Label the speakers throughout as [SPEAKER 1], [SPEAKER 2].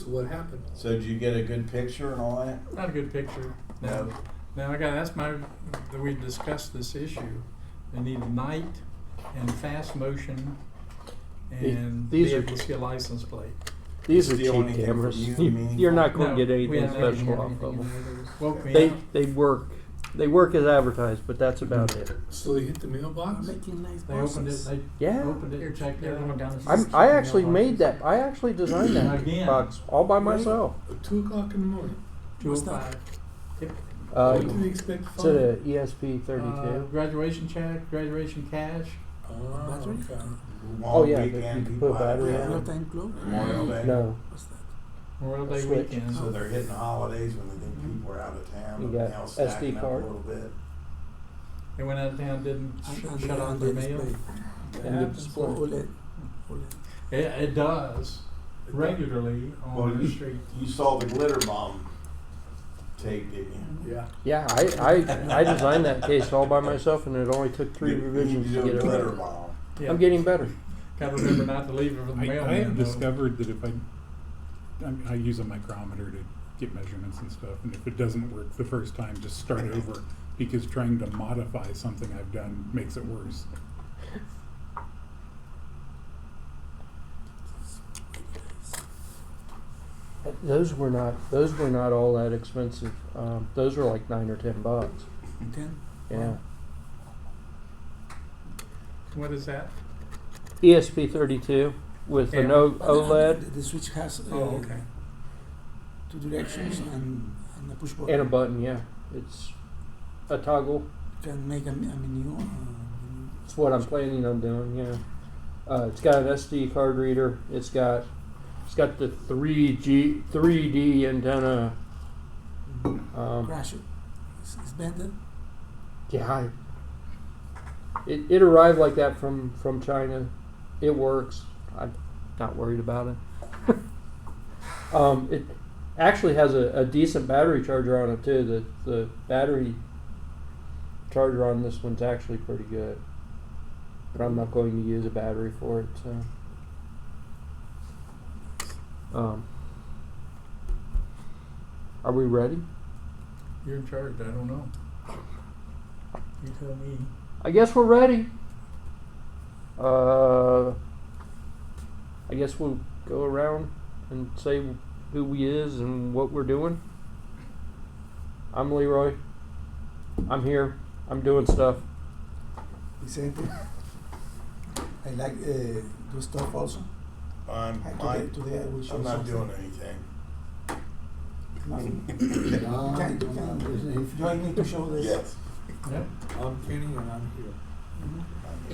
[SPEAKER 1] So what happened?
[SPEAKER 2] So did you get a good picture and all that?
[SPEAKER 3] Not a good picture. No. Now we discussed this issue. They need night and fast motion and
[SPEAKER 4] These
[SPEAKER 3] be
[SPEAKER 4] are-
[SPEAKER 3] able to see a license plate.
[SPEAKER 4] These are
[SPEAKER 2] Steal
[SPEAKER 4] cheap
[SPEAKER 2] anything from
[SPEAKER 4] cameras.
[SPEAKER 2] you, meaning-
[SPEAKER 4] You're not going
[SPEAKER 3] No,
[SPEAKER 4] to get
[SPEAKER 3] we
[SPEAKER 4] anything
[SPEAKER 3] haven't
[SPEAKER 4] special
[SPEAKER 5] have
[SPEAKER 4] off
[SPEAKER 5] anything
[SPEAKER 4] of them.
[SPEAKER 5] in there.
[SPEAKER 3] Woke me
[SPEAKER 4] They
[SPEAKER 3] up.
[SPEAKER 4] they work. They work as advertised, but that's about it.
[SPEAKER 1] So they hit the mailbox?
[SPEAKER 5] Making nice
[SPEAKER 3] They opened it.
[SPEAKER 5] boxes.
[SPEAKER 3] They
[SPEAKER 4] Yeah.
[SPEAKER 3] opened it and checked it
[SPEAKER 5] They're going
[SPEAKER 3] out.
[SPEAKER 5] down the
[SPEAKER 4] I actually made that. I actually designed that
[SPEAKER 3] Again.
[SPEAKER 4] box all by myself.
[SPEAKER 1] At 2 o'clock in the morning.
[SPEAKER 3] 205.
[SPEAKER 4] Uh,
[SPEAKER 1] What do they expect to
[SPEAKER 4] it's
[SPEAKER 1] find?
[SPEAKER 4] at a ESP32.
[SPEAKER 3] Graduation check, graduation cash.
[SPEAKER 1] Oh,
[SPEAKER 5] Battery?
[SPEAKER 1] okay.
[SPEAKER 4] Oh, yeah,
[SPEAKER 2] Weekend,
[SPEAKER 4] you can
[SPEAKER 2] people
[SPEAKER 4] put
[SPEAKER 2] out of
[SPEAKER 4] battery
[SPEAKER 2] town.
[SPEAKER 4] in
[SPEAKER 5] Real
[SPEAKER 4] it.
[SPEAKER 5] time clock?
[SPEAKER 2] Memorial Day.
[SPEAKER 4] No,
[SPEAKER 5] What's that?
[SPEAKER 3] Memorial Day
[SPEAKER 4] Switch.
[SPEAKER 3] weekend.
[SPEAKER 2] So they're hitting the holidays when they think people are out of town.
[SPEAKER 4] You
[SPEAKER 2] but
[SPEAKER 4] got
[SPEAKER 2] now
[SPEAKER 4] SD
[SPEAKER 2] stacking up
[SPEAKER 4] card?
[SPEAKER 2] a little bit.
[SPEAKER 3] They went out of town, didn't
[SPEAKER 5] And
[SPEAKER 3] shut off
[SPEAKER 5] the
[SPEAKER 3] their mail.
[SPEAKER 5] display.
[SPEAKER 4] and the
[SPEAKER 3] Yeah,
[SPEAKER 4] display.
[SPEAKER 5] OLED.
[SPEAKER 3] It does regularly on
[SPEAKER 2] Well,
[SPEAKER 3] the street.
[SPEAKER 2] you saw the glitter bomb tape, didn't you?
[SPEAKER 1] Yeah.
[SPEAKER 4] Yeah, I designed that case all by myself, and it only took 3 revisions
[SPEAKER 2] You
[SPEAKER 4] to
[SPEAKER 2] did
[SPEAKER 4] get
[SPEAKER 2] a
[SPEAKER 4] it
[SPEAKER 2] glitter
[SPEAKER 4] right.
[SPEAKER 2] bomb.
[SPEAKER 3] Yeah.
[SPEAKER 4] I'm getting better.
[SPEAKER 3] Gotta remember not to leave it for the
[SPEAKER 6] I
[SPEAKER 3] mailman.
[SPEAKER 6] have
[SPEAKER 3] though.
[SPEAKER 6] discovered that if I use a micrometer to get measurements and stuff, and if it doesn't work the first time, just start over, because trying to modify something I've done makes it worse.
[SPEAKER 4] Those were not all that expensive. Those were like $9 or $10.
[SPEAKER 5] 10?
[SPEAKER 4] Yeah.
[SPEAKER 3] What is that?
[SPEAKER 4] ESP32 with
[SPEAKER 3] Yeah.
[SPEAKER 4] an O-
[SPEAKER 5] The,
[SPEAKER 4] OLED
[SPEAKER 5] the switch has
[SPEAKER 3] Oh, okay.
[SPEAKER 5] 2 directions and a push button.
[SPEAKER 4] and a button. Yeah, it's a toggle.
[SPEAKER 5] Can make a menu.
[SPEAKER 4] It's what I'm planning on doing. Yeah. It's got an SD card reader. It's got the 3D antenna.
[SPEAKER 5] Crash it. It's bended.
[SPEAKER 4] Yeah, it arrived like that from China. It works. I'm not worried about it. It actually has a decent battery charger on it too. The battery charger on this one's actually pretty good, but I'm not going to use a battery for it. So, are we ready?
[SPEAKER 3] You're in charge. I don't know. You tell me.
[SPEAKER 4] I guess we're ready. I guess we'll go around and say who we is and what we're doing. I'm Leroy. I'm here. I'm doing stuff.
[SPEAKER 5] Vicente. I like do stuff also. Today I will show
[SPEAKER 2] I'm not
[SPEAKER 5] something.
[SPEAKER 2] doing anything.
[SPEAKER 5] Can you join me to show this?
[SPEAKER 2] Yes.
[SPEAKER 3] Yep.
[SPEAKER 1] I'm Kenny and I'm here.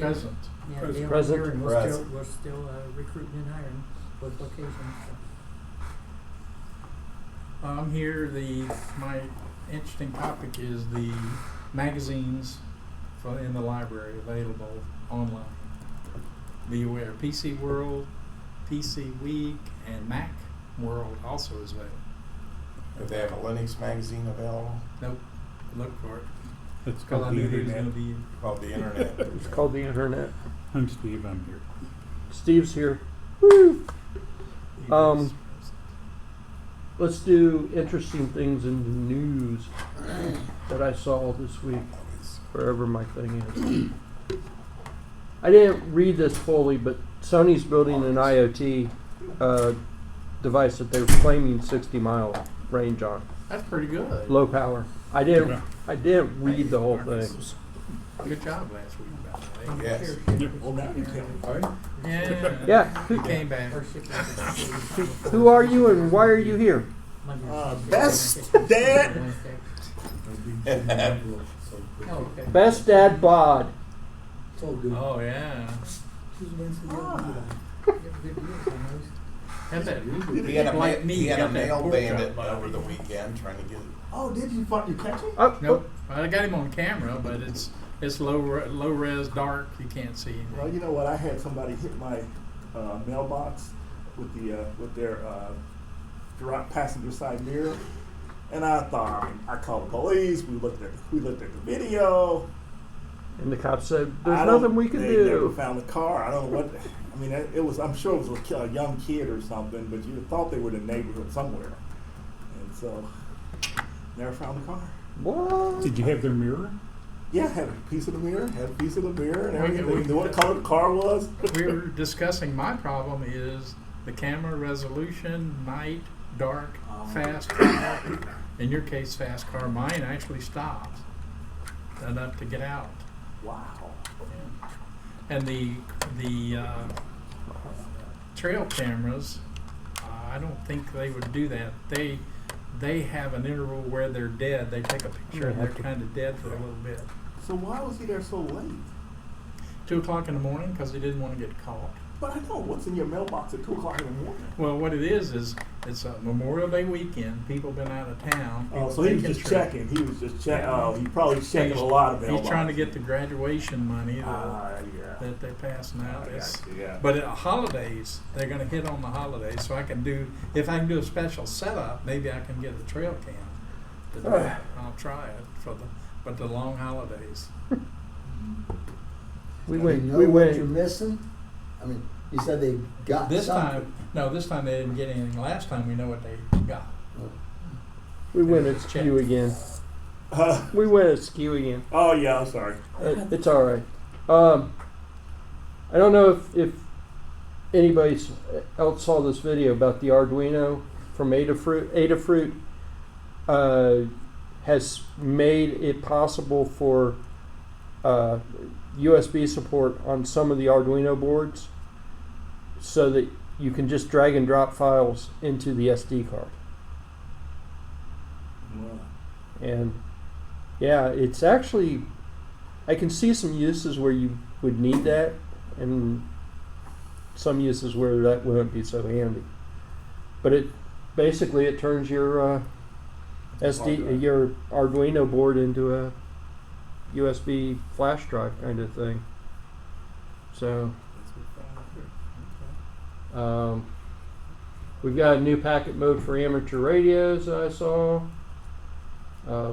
[SPEAKER 3] Present.
[SPEAKER 5] Yeah,
[SPEAKER 1] Present.
[SPEAKER 5] they are
[SPEAKER 4] Present.
[SPEAKER 5] here and
[SPEAKER 2] Present.
[SPEAKER 5] we're still recruiting and hiring both locations.
[SPEAKER 3] I'm here. My interesting topic is the magazines in the library available online. Be aware, PC World, PC Week, and Mac World also is available.
[SPEAKER 2] If they have a Linux magazine available,
[SPEAKER 3] Nope. Look for it.
[SPEAKER 6] It's
[SPEAKER 3] Because I
[SPEAKER 6] called the
[SPEAKER 3] knew there was going
[SPEAKER 6] internet.
[SPEAKER 3] to be.
[SPEAKER 2] called the internet.
[SPEAKER 4] It's called the internet.
[SPEAKER 6] I'm Steve, I'm here.
[SPEAKER 4] Steve's here. Woo! Let's do interesting things in the news that I saw this week, wherever my thing is. I didn't read this fully, but Sony's building an IoT device that they're claiming 60-mile range on,
[SPEAKER 3] That's pretty good.
[SPEAKER 4] low power. I didn't read the whole thing.
[SPEAKER 3] Good job last week, by the way.
[SPEAKER 2] Yes.
[SPEAKER 1] Oh, now you tell me, right?
[SPEAKER 3] Yeah.
[SPEAKER 4] Yeah.
[SPEAKER 3] He came back.
[SPEAKER 4] Who are you and why are you here?
[SPEAKER 1] Best dad.
[SPEAKER 5] Oh, okay.
[SPEAKER 4] Best Dad Bod.
[SPEAKER 1] It's all good.
[SPEAKER 3] Oh yeah. Had that
[SPEAKER 2] He had a,
[SPEAKER 3] like me.
[SPEAKER 2] he had a
[SPEAKER 3] got that
[SPEAKER 2] mail
[SPEAKER 3] pork
[SPEAKER 2] bandit
[SPEAKER 3] chop,
[SPEAKER 2] over the weekend trying to get.
[SPEAKER 1] Oh, did you catch him?
[SPEAKER 4] Oh,
[SPEAKER 3] Nope. I got him on camera, but it's low res, dark. You can't see anything.
[SPEAKER 7] Well, you know what? I had somebody hit my mailbox with their passenger side mirror, and I thought, I called the police. We looked at the video.
[SPEAKER 4] And the cop said,
[SPEAKER 7] I
[SPEAKER 4] "There's
[SPEAKER 7] don't-
[SPEAKER 4] nothing we can
[SPEAKER 7] they never
[SPEAKER 4] do."
[SPEAKER 7] found the car. I don't know what. I I mean, it was. I'm sure it was a young kid or something, but you thought they were in the neighborhood somewhere, and so never found the car.
[SPEAKER 4] What?
[SPEAKER 6] Did you have their mirror?
[SPEAKER 7] Yeah, had a piece of the mirror, and everything.
[SPEAKER 3] We-
[SPEAKER 7] They knew what color the car was.
[SPEAKER 3] We were discussing my problem is the camera resolution, night, dark, fast car. In your case, fast car. Mine actually stops enough to get out.
[SPEAKER 7] Wow.
[SPEAKER 3] And the trail cameras, I don't think they would do that. They have an interval where they're dead. They take a picture and they're kind of dead for a little bit.
[SPEAKER 7] So why was he there so late?
[SPEAKER 3] 2 o'clock in the morning because he didn't want to get caught.
[SPEAKER 7] But I know what's in your mailbox at 2 o'clock in the morning.
[SPEAKER 3] Well, what it is it's a Memorial Day weekend. People been out of town.
[SPEAKER 7] Oh,
[SPEAKER 3] People
[SPEAKER 7] so he was
[SPEAKER 3] taking
[SPEAKER 7] just
[SPEAKER 3] trips.
[SPEAKER 7] checking. He was just checking.
[SPEAKER 3] Yeah.
[SPEAKER 7] Oh, he probably checking a lot of mailboxes.
[SPEAKER 3] He's trying to get the graduation money
[SPEAKER 7] Yeah.
[SPEAKER 3] that they're passing out.
[SPEAKER 7] I
[SPEAKER 3] It's-
[SPEAKER 7] got you, yeah.
[SPEAKER 3] But at holidays, they're going to hit on the holidays. So if I can do a special setup, maybe I can get a trail cam. To do it. I'll try it but the long holidays.
[SPEAKER 4] We
[SPEAKER 5] You
[SPEAKER 4] went.
[SPEAKER 5] know
[SPEAKER 4] We
[SPEAKER 5] what you're
[SPEAKER 4] went.
[SPEAKER 5] missing? I mean, you said they got
[SPEAKER 3] This
[SPEAKER 5] something.
[SPEAKER 3] time they didn't get anything. Last time we know what they got.
[SPEAKER 4] We went at
[SPEAKER 3] Check.
[SPEAKER 4] skew again. We went at skew again.
[SPEAKER 7] Oh yeah, I'm sorry.
[SPEAKER 4] It's all right. I don't know if anybody else saw this video about the Arduino from Adafruit. Adafruit has made it possible for USB support on some of the Arduino boards, so that you can just drag and drop files into the SD card. And yeah, it's actually, I can see some uses where you would need that, and some uses where that wouldn't be so handy. But it turns your your Arduino board into a USB flash drive kind of thing. So we've got a new packet mode for amateur radios that I saw,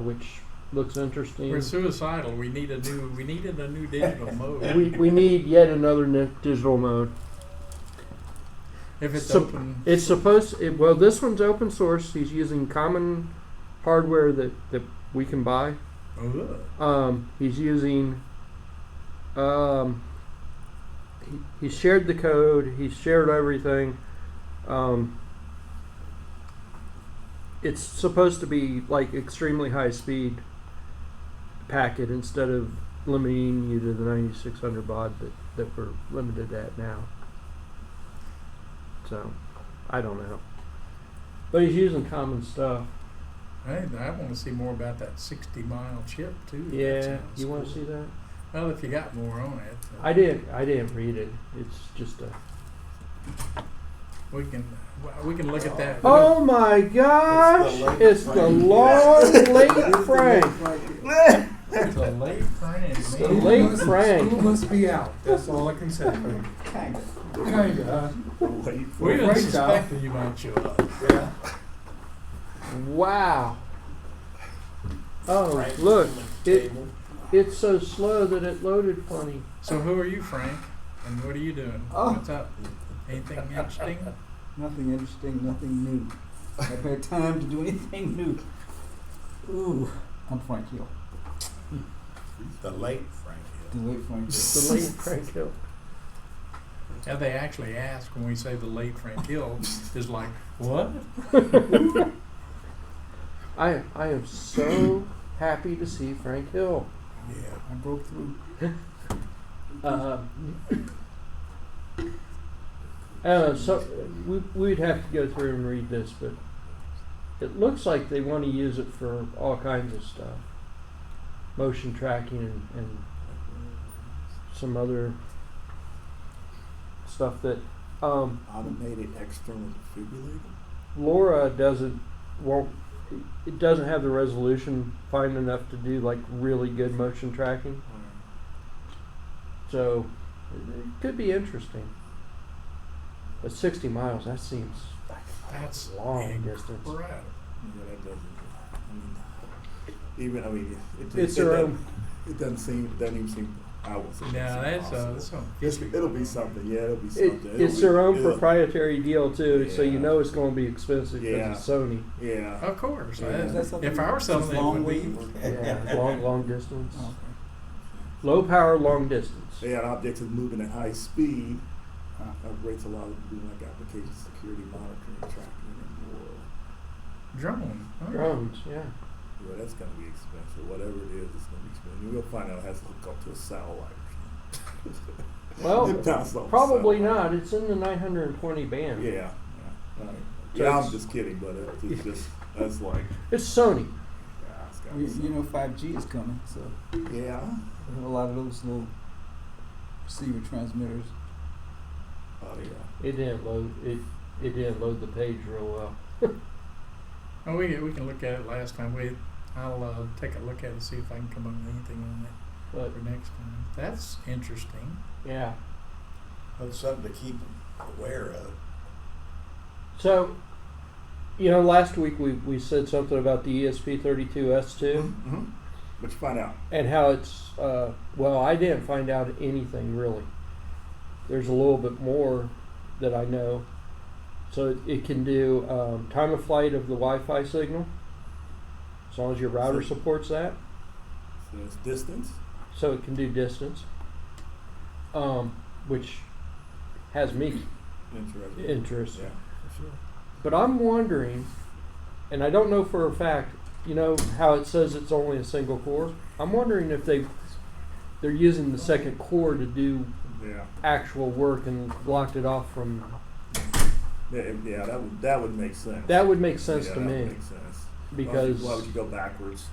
[SPEAKER 4] which looks interesting.
[SPEAKER 3] We're suicidal. We needed a new digital mode.
[SPEAKER 4] We need yet another digital mode.
[SPEAKER 3] If it's
[SPEAKER 4] So-
[SPEAKER 3] open,
[SPEAKER 4] It's supposed. Well, this one's open source. He's using common hardware that we can buy. He's using. He shared the code. He shared everything. It's supposed to be like extremely high speed packet instead of limiting you to the 9600 baud that we're limited at now. So, I don't know. But he's using common stuff.
[SPEAKER 3] I want to see more about that 60-mile chip too. That
[SPEAKER 4] Yeah,
[SPEAKER 3] sounds
[SPEAKER 4] you want to
[SPEAKER 3] cool.
[SPEAKER 4] see that?
[SPEAKER 3] Well, if you got more on it,
[SPEAKER 4] I didn't read it. It's just a.
[SPEAKER 3] we can look at that.
[SPEAKER 4] Oh my gosh! It's the long late Frank.
[SPEAKER 3] It's a late Frank.
[SPEAKER 4] It's the
[SPEAKER 3] man.
[SPEAKER 4] late Frank.
[SPEAKER 8] School must be out. That's all I can say.
[SPEAKER 5] Kinda.
[SPEAKER 8] Kinda.
[SPEAKER 3] We didn't
[SPEAKER 8] Frank's
[SPEAKER 3] suspect that you might show up.
[SPEAKER 8] Yeah.
[SPEAKER 4] Wow. Oh look! It's so slow that it loaded funny.
[SPEAKER 3] So who are you, Frank? And what are you doing?
[SPEAKER 5] Oh.
[SPEAKER 3] What's up? Anything interesting?
[SPEAKER 5] Nothing interesting, nothing new. I've had time to do anything new. Ooh, I'm Frank Hill.
[SPEAKER 2] The late Frank Hill.
[SPEAKER 5] The late Frank Hill.
[SPEAKER 4] The late Frank Hill.
[SPEAKER 3] Yeah, they actually ask when we say the late Frank Hill is like, what?
[SPEAKER 4] I am so happy to see Frank Hill.
[SPEAKER 3] Yeah.
[SPEAKER 5] I broke through.
[SPEAKER 4] So we'd have to go through and read this, but it looks like they want to use it for all kinds of stuff, motion tracking and some other stuff that
[SPEAKER 7] Automated external defibrillator.
[SPEAKER 4] Laura it doesn't have the resolution fine enough to do like really good motion tracking. So it could be interesting. But 60 miles, that seems
[SPEAKER 3] That's
[SPEAKER 4] long distance.
[SPEAKER 3] incredible.
[SPEAKER 7] Yeah, that doesn't. I mean, it
[SPEAKER 4] It's their own.
[SPEAKER 7] It doesn't even seem I will say
[SPEAKER 3] Now that's
[SPEAKER 7] impossible.
[SPEAKER 3] something.
[SPEAKER 7] It'll be something. Yeah, it'll be
[SPEAKER 4] It,
[SPEAKER 7] something.
[SPEAKER 4] it's their own
[SPEAKER 7] It'll-
[SPEAKER 4] proprietary deal too, so you
[SPEAKER 7] Yeah.
[SPEAKER 4] know it's going to be expensive because
[SPEAKER 7] Yeah.
[SPEAKER 4] it's Sony.
[SPEAKER 7] Yeah.
[SPEAKER 3] Of course.
[SPEAKER 7] Yeah.
[SPEAKER 5] Is that something
[SPEAKER 3] If I were selling
[SPEAKER 5] just
[SPEAKER 3] it, it
[SPEAKER 5] long
[SPEAKER 3] would be.
[SPEAKER 5] wave?
[SPEAKER 4] Yeah, long distance,
[SPEAKER 5] Oh, okay.
[SPEAKER 4] low power, long distance.
[SPEAKER 7] They had objects is moving at high speed.
[SPEAKER 5] Huh.
[SPEAKER 7] Rates a lot of doing like application security monitoring, tracking, and more.
[SPEAKER 3] Drone. Oh.
[SPEAKER 4] Drones, yeah.
[SPEAKER 7] Yeah, that's gonna be expensive. Whatever it is, it's gonna be expensive. You'll find out it has to hook up to a satellite.
[SPEAKER 4] Well,
[SPEAKER 7] It bounces off the
[SPEAKER 4] probably
[SPEAKER 7] satellite.
[SPEAKER 4] not. It's in the 920 band.
[SPEAKER 7] Yeah, yeah. Right.
[SPEAKER 4] So
[SPEAKER 7] Yeah, I'm
[SPEAKER 4] it's-
[SPEAKER 7] just kidding, but it's just that's like
[SPEAKER 4] It's Sony.
[SPEAKER 7] yeah, it's gotta
[SPEAKER 5] You,
[SPEAKER 7] be
[SPEAKER 5] you know 5G is coming, so
[SPEAKER 7] something. Yeah.
[SPEAKER 5] we have a lot of those little receiver transmitters.
[SPEAKER 7] Oh yeah.
[SPEAKER 4] It didn't load. It didn't load the page real well.
[SPEAKER 3] Oh, we can look at it last time. I'll take a look at it and see if I can come up with anything on that
[SPEAKER 4] But
[SPEAKER 3] for next time. That's interesting.
[SPEAKER 4] yeah.
[SPEAKER 2] That's something to keep aware of.
[SPEAKER 4] So, last week we said something about the ESP32S2
[SPEAKER 7] Mm-hmm. But you find out.
[SPEAKER 4] and how it's. Well, I didn't find out anything really. There's a little bit more that I know. So it can do time of flight of the Wi-Fi signal, as long as your router
[SPEAKER 7] So-
[SPEAKER 4] supports that.
[SPEAKER 7] So it's distance.
[SPEAKER 4] So it can do distance, which has me
[SPEAKER 7] Interesting.
[SPEAKER 4] interested.
[SPEAKER 7] Yeah, for sure.
[SPEAKER 4] But I'm wondering, and I don't know for a fact, how it says it's only a single core? I'm wondering if they're using the second core to do
[SPEAKER 7] Yeah.
[SPEAKER 4] actual work and blocked it off from.
[SPEAKER 7] Yeah, that would make sense.
[SPEAKER 4] That would make sense
[SPEAKER 7] Yeah,
[SPEAKER 4] to
[SPEAKER 7] that would
[SPEAKER 4] me
[SPEAKER 7] make sense.
[SPEAKER 4] because
[SPEAKER 7] Why would you go backwards?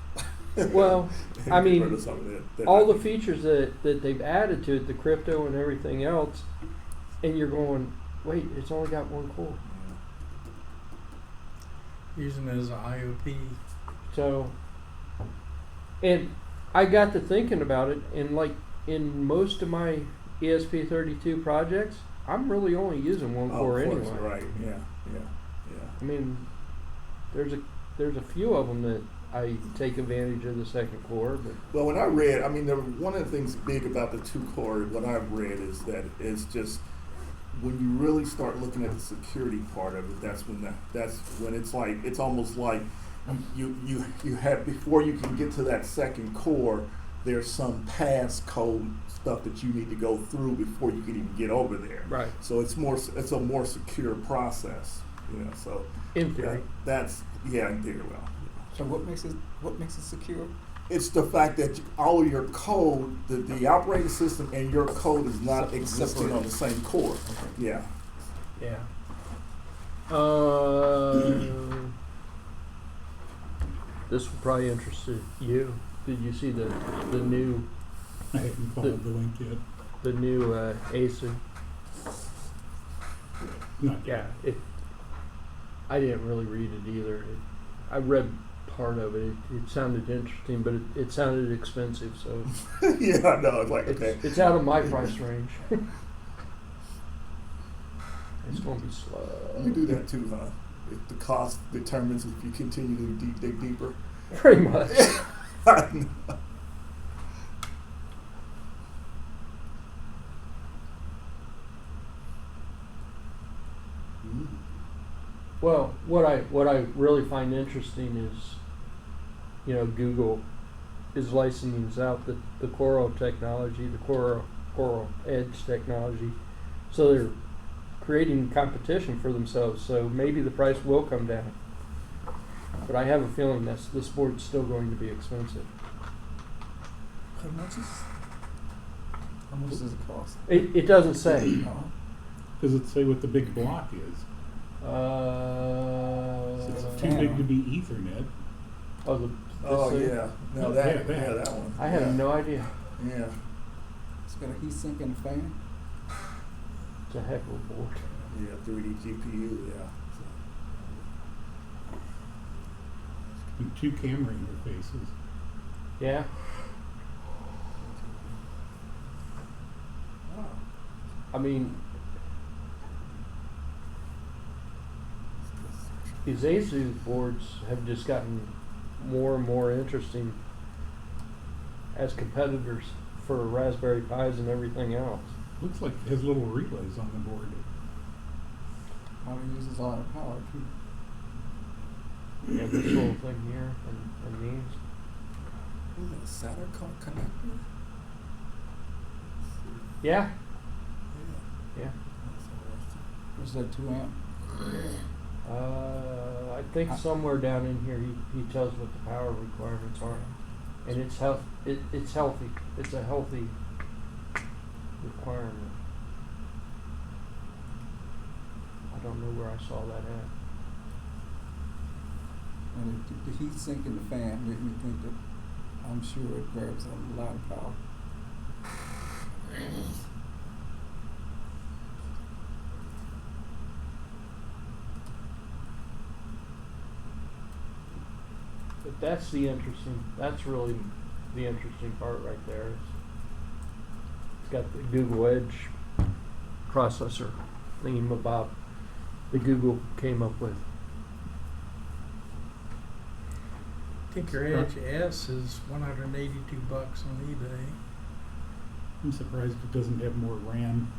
[SPEAKER 4] Well,
[SPEAKER 7] And
[SPEAKER 4] I
[SPEAKER 7] get
[SPEAKER 4] mean,
[SPEAKER 7] rid of something that
[SPEAKER 4] all
[SPEAKER 7] I
[SPEAKER 4] the
[SPEAKER 7] think-
[SPEAKER 4] features that they've added to it, the crypto and everything else, and you're going, wait, it's only got one core.
[SPEAKER 3] Using it as an IOP.
[SPEAKER 4] So, and I got to thinking about it, and like in most of my ESP32 projects, I'm really only using one
[SPEAKER 7] Oh,
[SPEAKER 4] core
[SPEAKER 7] of course,
[SPEAKER 4] anyway.
[SPEAKER 7] right? Yeah.
[SPEAKER 4] I mean, there's a few of them that I take advantage of the second core, but
[SPEAKER 7] Well, when I read, one of the things big about the two core, what I've read is that it's just when you really start looking at the security part of it, that's when it's like it's almost like you have before you can get to that second core, there's some passcode stuff that you need to go through before you can even get over there.
[SPEAKER 4] right,
[SPEAKER 7] So it's a more secure process, So
[SPEAKER 4] in theory.
[SPEAKER 7] that's in theory. Well,
[SPEAKER 5] So what makes it secure?
[SPEAKER 7] it's the fact that all of your code, the operating system and your code is not existing on the same core. Yeah.
[SPEAKER 4] Yeah. This will probably interest you. Did you see the new
[SPEAKER 6] I haven't followed the link yet.
[SPEAKER 4] ASU?
[SPEAKER 6] Not
[SPEAKER 4] Yeah. I didn't really read it either. I read part of it. It sounded interesting, but it sounded expensive. So
[SPEAKER 7] Yeah, I know. It's like, okay.
[SPEAKER 4] it's out of my price range. It's going to be slow.
[SPEAKER 7] You do that too, huh? If the cost determines if you continue to dig deeper.
[SPEAKER 4] Pretty much.
[SPEAKER 7] I know.
[SPEAKER 4] Well, what I really find interesting is, Google is licensing out the Coral technology, the Coral Edge technology, so they're creating competition for themselves. So maybe the price will come down, but I have a feeling this board's still going to be expensive.
[SPEAKER 5] How much does it cost?
[SPEAKER 4] It doesn't say.
[SPEAKER 5] No.
[SPEAKER 6] Does it say what the big block is? It's too
[SPEAKER 5] Channel.
[SPEAKER 6] big to be Ethernet.
[SPEAKER 7] Oh
[SPEAKER 4] this thing?
[SPEAKER 7] yeah. No,
[SPEAKER 6] Yeah,
[SPEAKER 7] that that one.
[SPEAKER 4] I have
[SPEAKER 7] yeah.
[SPEAKER 4] no idea.
[SPEAKER 7] Yeah.
[SPEAKER 5] It's got a heat sink and a fan.
[SPEAKER 4] It's a heck of a board.
[SPEAKER 7] Yeah. 3D GPU. Yeah.
[SPEAKER 6] And 2 camera interfaces.
[SPEAKER 4] Yeah. I mean, these ASUS boards have just gotten more and more interesting as competitors for Raspberry Pis and everything else.
[SPEAKER 6] Looks like it has little relays on the board.
[SPEAKER 5] Probably uses a lot of power too.
[SPEAKER 4] Yeah, this little thing here and these.
[SPEAKER 1] Is it a solder connector?
[SPEAKER 4] Yeah, yeah.
[SPEAKER 5] What's that, 2 amp?
[SPEAKER 4] I think somewhere down in here he tells what the power requirements are, and it's it's healthy. It's a healthy requirement. I don't know where I saw that at.
[SPEAKER 5] And the heat sink in the fan made me think that I'm sure it grabs a lot of power.
[SPEAKER 4] But that's really the interesting part right there. It's got the Google Edge processor thingamabob that Google came up with.
[SPEAKER 3] I think your Edge S is $182 on eBay.
[SPEAKER 6] I'm surprised it doesn't have more RAM.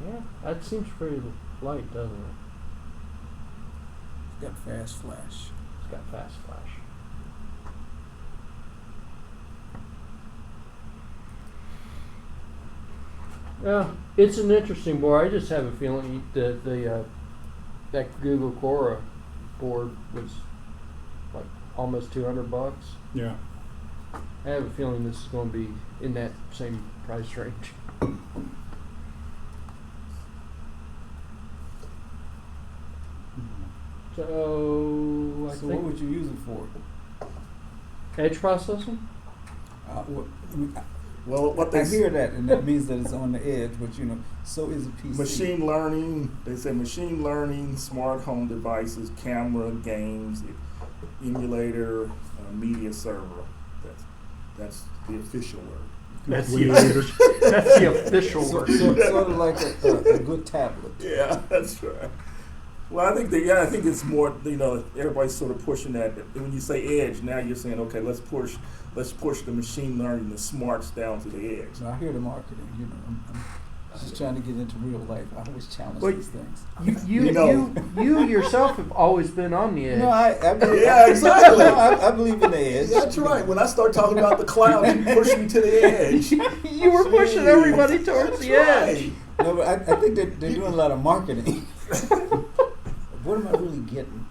[SPEAKER 4] Yeah, that seems pretty light, doesn't it?
[SPEAKER 5] It's got fast flash.
[SPEAKER 4] It's got fast flash. Yeah, it's an interesting board. I just have a feeling that Google Cora board was like almost $200.
[SPEAKER 6] Yeah.
[SPEAKER 4] I have a feeling this is going to be in that same price range. So I
[SPEAKER 5] So
[SPEAKER 4] think
[SPEAKER 5] what would you use it for?
[SPEAKER 4] edge processing.
[SPEAKER 7] Well, what
[SPEAKER 5] I
[SPEAKER 7] they
[SPEAKER 5] hear that, and that means that it's on the edge, but so is a PC.
[SPEAKER 7] machine learning. They say machine learning, smart home devices, camera, games, emulator, media server. That's the official word.
[SPEAKER 4] That's
[SPEAKER 6] Way
[SPEAKER 4] the
[SPEAKER 6] later.
[SPEAKER 4] that's the official
[SPEAKER 5] So,
[SPEAKER 4] word.
[SPEAKER 5] sort of like a good tablet.
[SPEAKER 7] Yeah, that's right. Well, I think it's more. Everybody's sort of pushing that. When you say edge, now you're saying, okay, let's push the machine learning, the smarts down to the edge.
[SPEAKER 5] So I hear the marketing. I'm just trying to get into real life. I always challenge
[SPEAKER 4] Well,
[SPEAKER 5] these things.
[SPEAKER 4] You yourself have always been on the edge.
[SPEAKER 5] No, I believe,
[SPEAKER 7] Yeah, exactly.
[SPEAKER 5] I believe in the edge.
[SPEAKER 7] That's right. When I start talking about the cloud, you push me to the edge.
[SPEAKER 4] You were pushing everybody towards the edge.
[SPEAKER 5] No, but I think they're doing a lot of marketing. What am I really getting?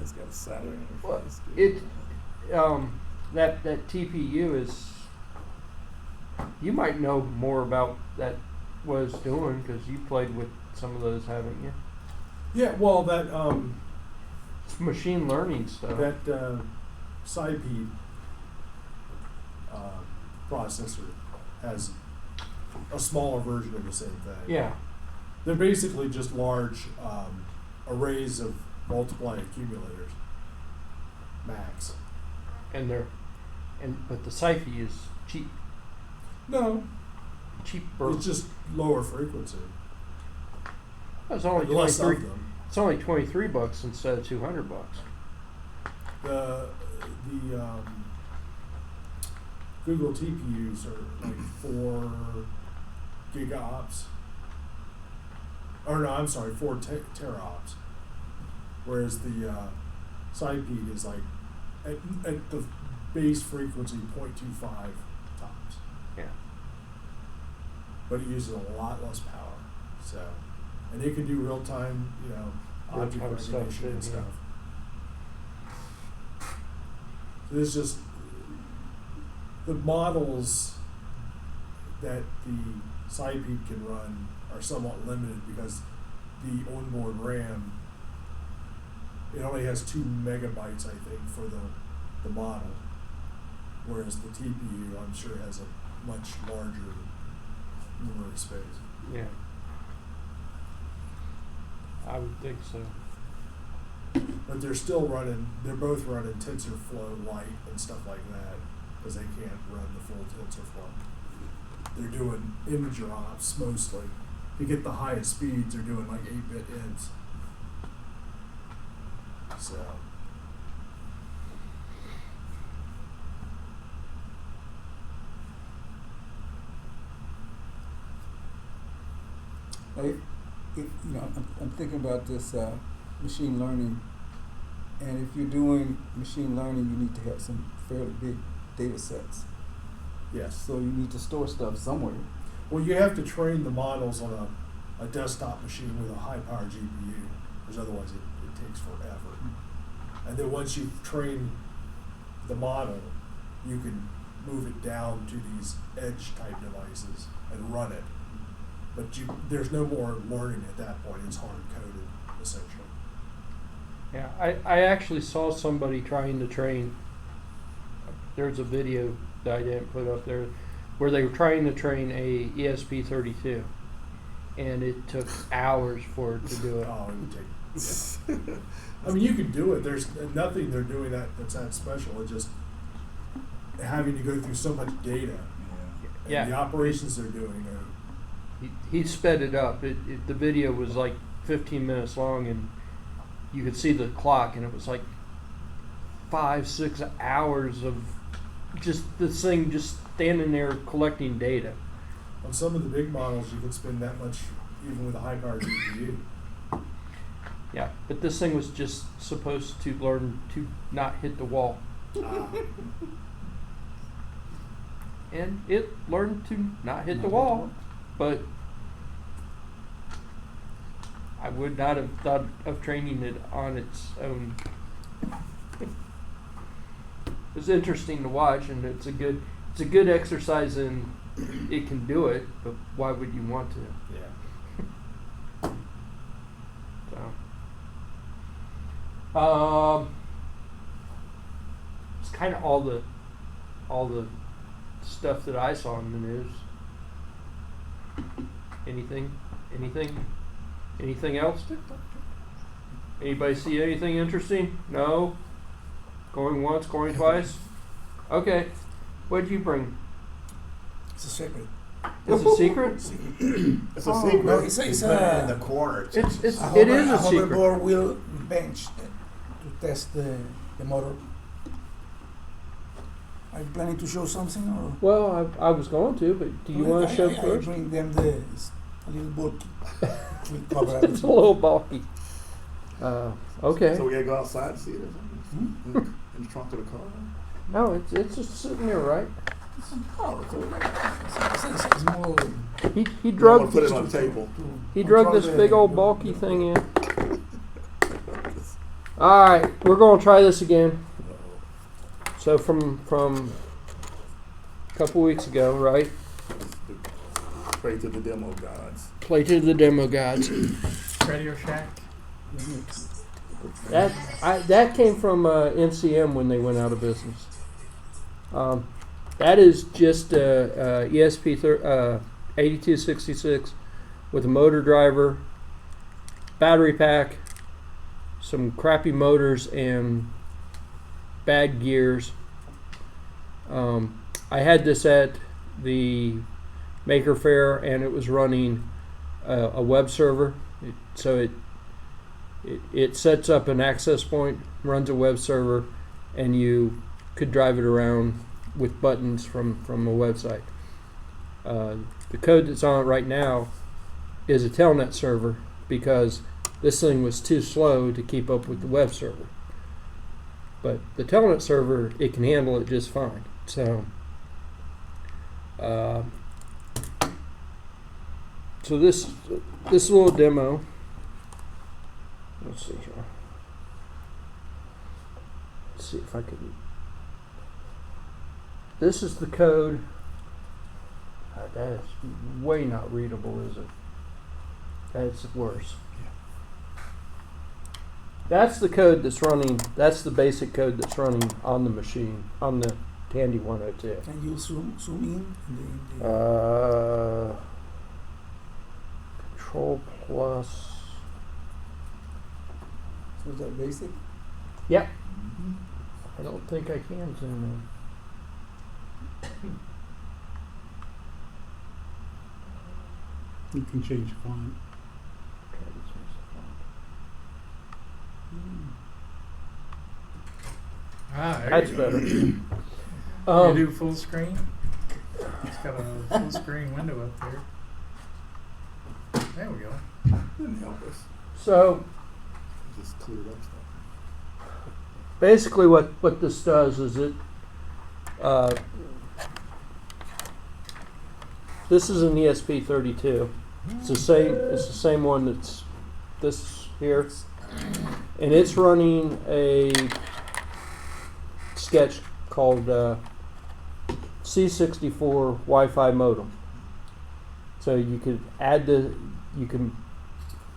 [SPEAKER 7] It's got a Saturn
[SPEAKER 4] Well,
[SPEAKER 7] interface.
[SPEAKER 4] that TPU is. You might know more about that what it's doing because you played with some of those, haven't you?
[SPEAKER 9] Yeah, well, that
[SPEAKER 4] It's machine learning stuff.
[SPEAKER 9] that SciPy processor has a smaller version of the same thing.
[SPEAKER 4] Yeah.
[SPEAKER 9] They're basically just large arrays of multiply accumulators, max.
[SPEAKER 4] But the Sci-Fi is
[SPEAKER 9] No,
[SPEAKER 4] cheaper.
[SPEAKER 9] it's just lower frequency.
[SPEAKER 4] It's only
[SPEAKER 9] Less of
[SPEAKER 4] 23.
[SPEAKER 9] them.
[SPEAKER 4] It's only $23 instead of $200.
[SPEAKER 9] The Google TPUs are like 4 gigaops. Or no, I'm sorry, 4 teraops. Whereas the SciPy is like at the base frequency 0.25 tops.
[SPEAKER 4] Yeah.
[SPEAKER 9] But it uses a lot less power. So, and it can do real time, object
[SPEAKER 4] Real-time stuff
[SPEAKER 9] recognition
[SPEAKER 4] too,
[SPEAKER 9] and
[SPEAKER 4] yeah.
[SPEAKER 9] stuff. There's just the models that the SciPy can run are somewhat limited because the onboard RAM, it only has 2 megabytes, I think, for the model, whereas the TPU, I'm sure, has a much larger memory space.
[SPEAKER 4] Yeah. I would think so.
[SPEAKER 9] But they're both running TensorFlow Lite and stuff like that, because they can't run the full TensorFlow. They're doing integer ops mostly. To get the highest speeds, they're doing like 8-bit INTs. So,
[SPEAKER 5] I'm thinking about this machine learning, and if you're doing machine learning, you need to have some fairly big data sets.
[SPEAKER 9] yes.
[SPEAKER 5] So you need to store stuff somewhere.
[SPEAKER 9] Well, you have to train the models on a desktop machine with a high-power GPU, because otherwise it takes forever. And then once you've trained the model, you can move it down to these edge-type devices and run it. But there's no more learning at that point. It's hard-coded, essentially.
[SPEAKER 4] Yeah, I actually saw somebody trying to train. There's a video that I didn't put up there where they were trying to train a ESP32, and it took hours for it to do it.
[SPEAKER 9] Oh, it would take. Yeah. I mean, you can do it. There's nothing they're doing that's that special. It's just having to go through so much data. And
[SPEAKER 4] Yeah.
[SPEAKER 9] the operations they're doing are.
[SPEAKER 4] He sped it up. The video was like 15 minutes long, and you could see the clock, and it was like 5-6 hours of just this thing just standing there collecting data.
[SPEAKER 9] On some of the big models, you can spend that much even with a high-power GPU.
[SPEAKER 4] Yeah, but this thing was just supposed to learn to not hit the wall. And it learned to not hit the wall, but I would not have thought of training it on its own. It's interesting to watch, and it's a good exercise in it can do it, but why would you want to?
[SPEAKER 9] Yeah.
[SPEAKER 4] So, it's kind of all the stuff that I saw in the news. Anything else? Anybody see anything interesting? No? Going once, going twice? Okay. What'd you bring?
[SPEAKER 1] It's a secret.
[SPEAKER 4] It's a secret?
[SPEAKER 7] It's a secret.
[SPEAKER 1] No, it's
[SPEAKER 2] Put it
[SPEAKER 1] a,
[SPEAKER 2] in the corner.
[SPEAKER 4] It is a secret.
[SPEAKER 1] hoverboard wheel bench to test the motor. Are you planning to show something or?
[SPEAKER 4] Well, I was going to, but do you want to show
[SPEAKER 1] I
[SPEAKER 4] first?
[SPEAKER 1] bring them it's a little bulky. We cover
[SPEAKER 4] It's a
[SPEAKER 1] everything.
[SPEAKER 4] little bulky. Okay.
[SPEAKER 7] So we gotta go outside and see it or something? In the trunk of the car?
[SPEAKER 4] No, it's just sitting there, right?
[SPEAKER 1] Oh, it's all right. It's more
[SPEAKER 4] He
[SPEAKER 7] You
[SPEAKER 4] drug
[SPEAKER 7] wanna put it on the table.
[SPEAKER 4] he drug this big old bulky thing in. All right, we're gonna try this again. So from a couple weeks ago, right?
[SPEAKER 7] Pray to the demo gods.
[SPEAKER 4] Play to the demo gods.
[SPEAKER 3] Radio Shack.
[SPEAKER 4] That came from NCM when they went out of business. That is just ESP 8266 with a motor driver, battery pack, some crappy motors, and bad gears. I had this at the Maker Faire, and it was running a web server. It sets up an access point, runs a web server, and you could drive it around with buttons from a website. The code that's on it right now is a telnet server because this thing was too slow to keep up with the web server. But the telnet server, it can handle it just fine. So this little demo. Let's see here. Let's see if I can. This is the code. That is way not readable, is it? That's worse. That's the code that's running. That's the basic code that's running on the machine, on the Tandy 102.
[SPEAKER 1] Can you zoom in? The
[SPEAKER 4] Control plus.
[SPEAKER 5] So is that basic?
[SPEAKER 4] Yep. I don't think I can zoom in.
[SPEAKER 6] You can change font.
[SPEAKER 4] Try to change the font.
[SPEAKER 3] Ah, there
[SPEAKER 4] That's
[SPEAKER 3] you go.
[SPEAKER 4] better.
[SPEAKER 3] You
[SPEAKER 4] Um,
[SPEAKER 3] do full screen? It's got a full screen window up there. There we go.
[SPEAKER 7] Didn't help us.
[SPEAKER 4] so
[SPEAKER 7] Just cleared up stuff.
[SPEAKER 4] basically what this does is this is an ESP32. It's the same one that's this here. And it's running a sketch called C64 Wi-Fi modem. So you could add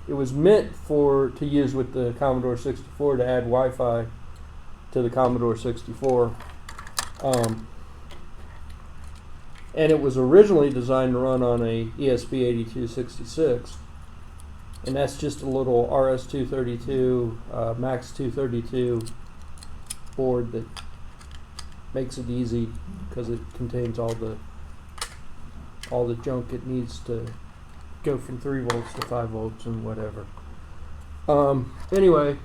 [SPEAKER 4] it was meant to use with the Commodore 64 to add Wi-Fi to the Commodore 64. And it was originally designed to run on a ESP8266. And that's just a little RS-232, MAX-232 board that makes it easy because it contains all the junk it needs to go from 3 volts to 5 volts and whatever. Anyway,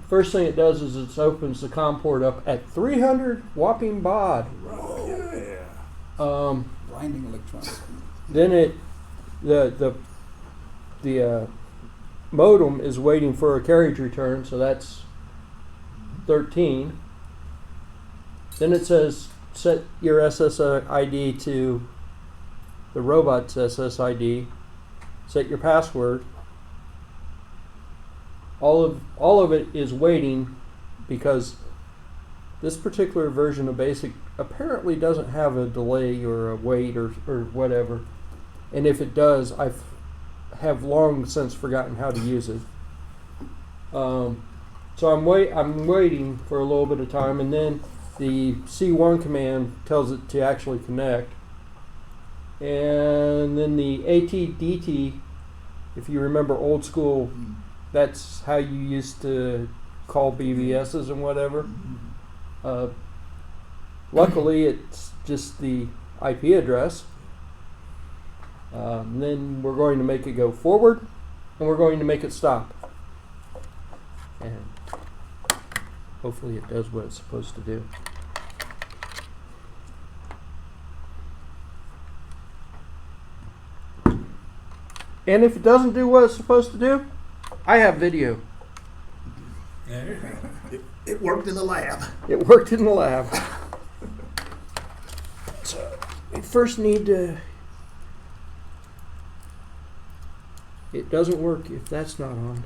[SPEAKER 4] first thing it does is it opens the COM port up at 300 whopping baud.
[SPEAKER 7] Yeah.
[SPEAKER 5] Blinding electronics.
[SPEAKER 4] Then the modem is waiting for a carriage return, so that's 13. Then it says set your SSID to the robot's SSID. Set your password. All of it is waiting because this particular version of BASIC apparently doesn't have a delay or a wait or whatever. And if it does, I have long since forgotten how to use it. So I'm waiting for a little bit of time, and then the C1 command tells it to actually connect. And then the ATDT, if you remember old school, that's how you used to call BBSs and whatever. Luckily, it's just the IP address. And then we're going to make it go forward, and we're going to make it stop. And hopefully it does what it's supposed to do. And if it doesn't do what it's supposed to do, I have video.
[SPEAKER 3] There you go.
[SPEAKER 7] It worked in the lab.
[SPEAKER 4] It worked in the lab. So we first need to... It doesn't work if that's not on.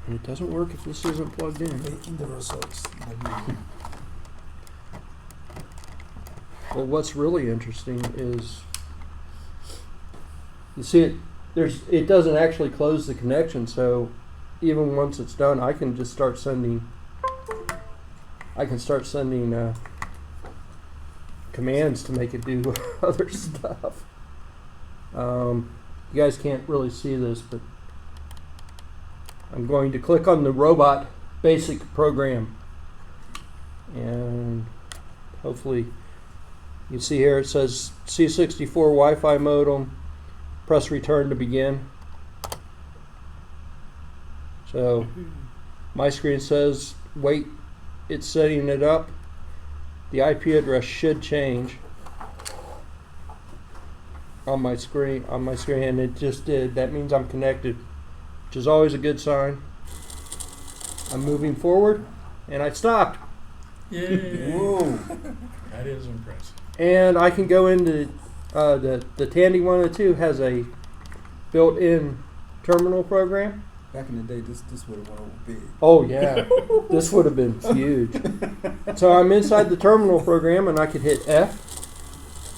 [SPEAKER 4] And it doesn't work if this isn't plugged in.
[SPEAKER 1] In the results.
[SPEAKER 4] Well, what's really interesting is, you see, it doesn't actually close the connection, so even once it's done, I can just start sending. Commands to make it do other stuff. You guys can't really see this, but I'm going to click on the robot basic program, and hopefully you see here it says C64 Wi-Fi modem, press return to begin. So my screen says wait, it's setting it up. The IP address should change on my screen, and it just did. That means I'm connected, which is always a good sign. I'm moving forward, and I stopped.
[SPEAKER 3] Yay.
[SPEAKER 5] Whoa.
[SPEAKER 3] That is impressive.
[SPEAKER 4] And I can go into the Tandy 102 has a built-in terminal program.
[SPEAKER 5] Back in the day, this would have went over big.
[SPEAKER 4] Oh yeah, this would have been huge. So I'm inside the terminal program, and I can hit F,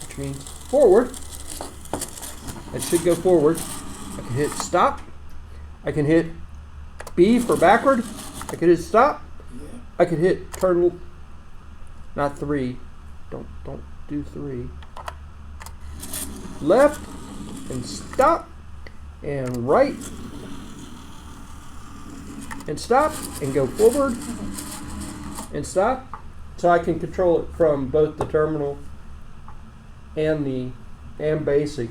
[SPEAKER 4] which means forward. It should go forward. I can hit stop. I can hit B for backward. I can hit stop. I can hit turn, not 3. Don't do 3. Left and stop and right and stop and go forward and stop. So I can control it from both the terminal and basic.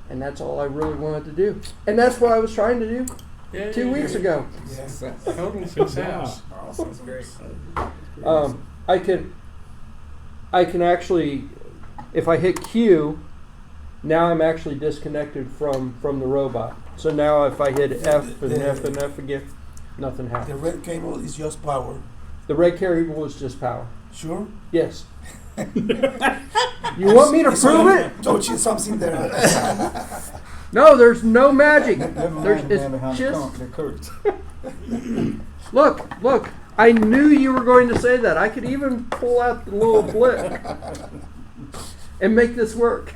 [SPEAKER 4] And that's all I really wanted to do. And that's what I was trying to do.
[SPEAKER 3] Yay.
[SPEAKER 4] 2 weeks ago.
[SPEAKER 1] Yes.
[SPEAKER 3] Total success.
[SPEAKER 9] Awesome.
[SPEAKER 3] That's great.
[SPEAKER 4] I can actually, if I hit Q, now I'm actually disconnected from the robot. So now if I hit F and F and F again, nothing
[SPEAKER 1] The
[SPEAKER 4] happens.
[SPEAKER 1] red cable is just power.
[SPEAKER 4] The red cable is just power.
[SPEAKER 1] Sure?
[SPEAKER 4] Yes. You want me to prove it?
[SPEAKER 1] Touching something there.
[SPEAKER 4] No, there's no magic.
[SPEAKER 5] Never
[SPEAKER 4] There's,
[SPEAKER 5] mind the man behind
[SPEAKER 4] it's
[SPEAKER 5] the
[SPEAKER 4] just
[SPEAKER 5] curtain.
[SPEAKER 4] look. I knew you were going to say that. I could even pull out the little blip and make this work.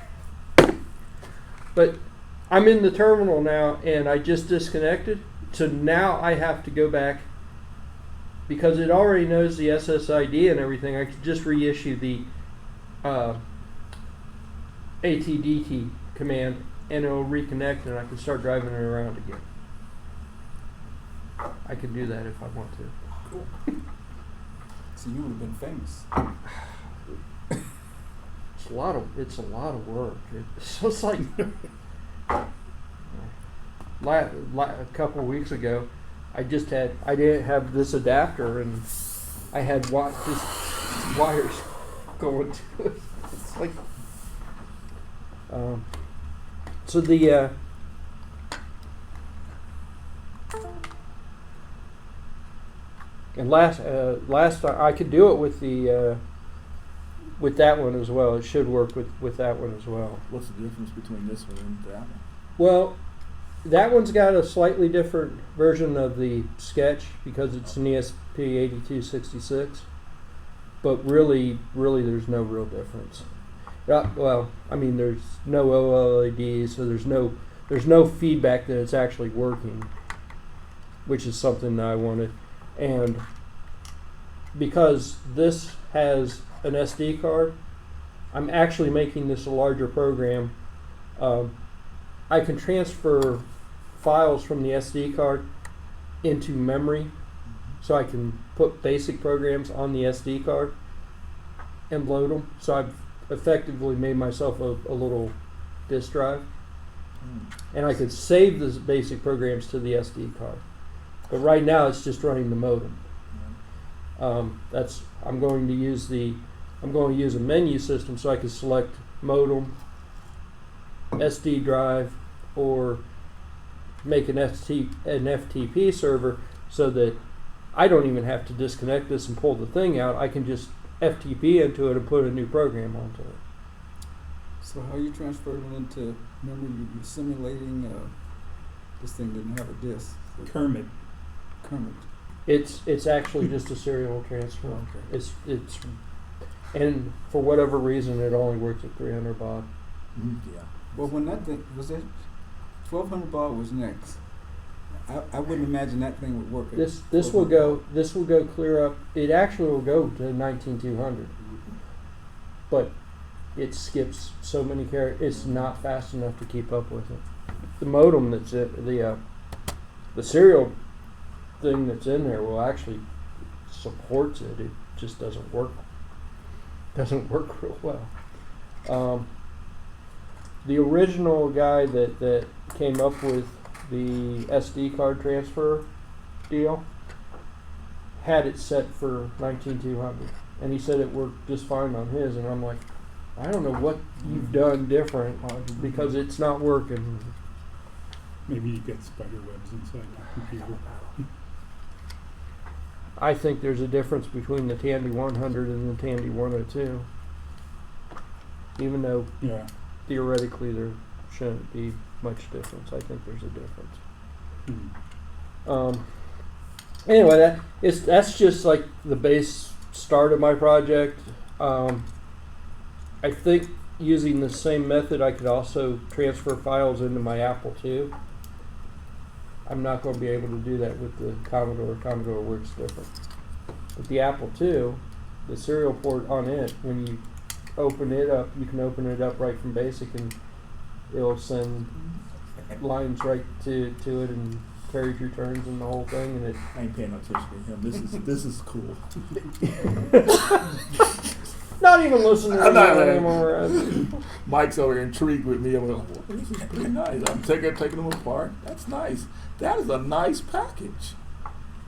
[SPEAKER 4] But I'm in the terminal now, and I just disconnected. So now I have to go back because it already knows the SSID and everything. I could just reissue the ATDT command, and it'll reconnect, and I can start driving it around again. I can do that if I want to.
[SPEAKER 5] So you would have been famous.
[SPEAKER 4] It's a lot of work. It's like a couple of weeks ago, I didn't have this adapter, and I had just wires going to it. It's like so the and last time I could do it with the with that one as well. It should work with that one as well.
[SPEAKER 7] What's the difference between this one and that one?
[SPEAKER 4] Well, that one's got a slightly different version of the sketch because it's an ESP8266. But really, there's no real difference. Well, I mean, there's no OLEDs, so there's no feedback that it's actually working, which is something that I wanted. And because this has an SD card, I'm actually making this a larger program. I can transfer files from the SD card into memory, so I can put basic programs on the SD card and load them. So I've effectively made myself a little disk drive, and I could save the basic programs to the SD card. But right now it's just running the modem. I'm going to use a menu system, so I can select modem, SD drive, or make an FTP server, so that I don't even have to disconnect this and pull the thing out. I can just FTP into it and put a new program onto it.
[SPEAKER 5] So how you transferring it into memory? You're simulating. This thing didn't have a disk.
[SPEAKER 6] Kermit.
[SPEAKER 4] It's actually just a serial transfer.
[SPEAKER 5] Okay.
[SPEAKER 4] It's and for whatever reason it only works at 300 baud.
[SPEAKER 7] Yeah.
[SPEAKER 5] Well, when that thing was it, 1200 baud was next. I wouldn't imagine that thing would work. At
[SPEAKER 4] This will go clear up. It actually will go to 19200, but it skips so many characters. It's not fast enough to keep up with it. The modem that's the serial thing that's in there will actually supports it. It just doesn't work. Doesn't work real well. The original guy that came up with the SD card transfer deal had it set for 19200, and he said it worked just fine on his. And I'm like, I don't know what you've done different because it's not working.
[SPEAKER 6] Maybe you get spider webs inside your computer.
[SPEAKER 4] I think there's a difference between the Tandy 100 and the Tandy 102, even though
[SPEAKER 6] Yeah.
[SPEAKER 4] theoretically there shouldn't be much difference. I think there's a difference. Anyway, that's just like the base start of my project. I think using the same method I could also transfer files into my Apple II. I'm not going to be able to do that with the Commodore. Commodore works different. With the Apple II, the serial port on it, when you open it up, you can open it up right from BASIC, and it'll send lines right to it and carriage returns and the whole thing. And it
[SPEAKER 7] I ain't paying no attention to him. This is cool.
[SPEAKER 4] no, not even listening to
[SPEAKER 7] I'm not-
[SPEAKER 4] you anymore.
[SPEAKER 7] Mike's over here intrigued with me. I'm like, well, this is pretty nice. I'm taking them apart. That's nice. That is a nice package.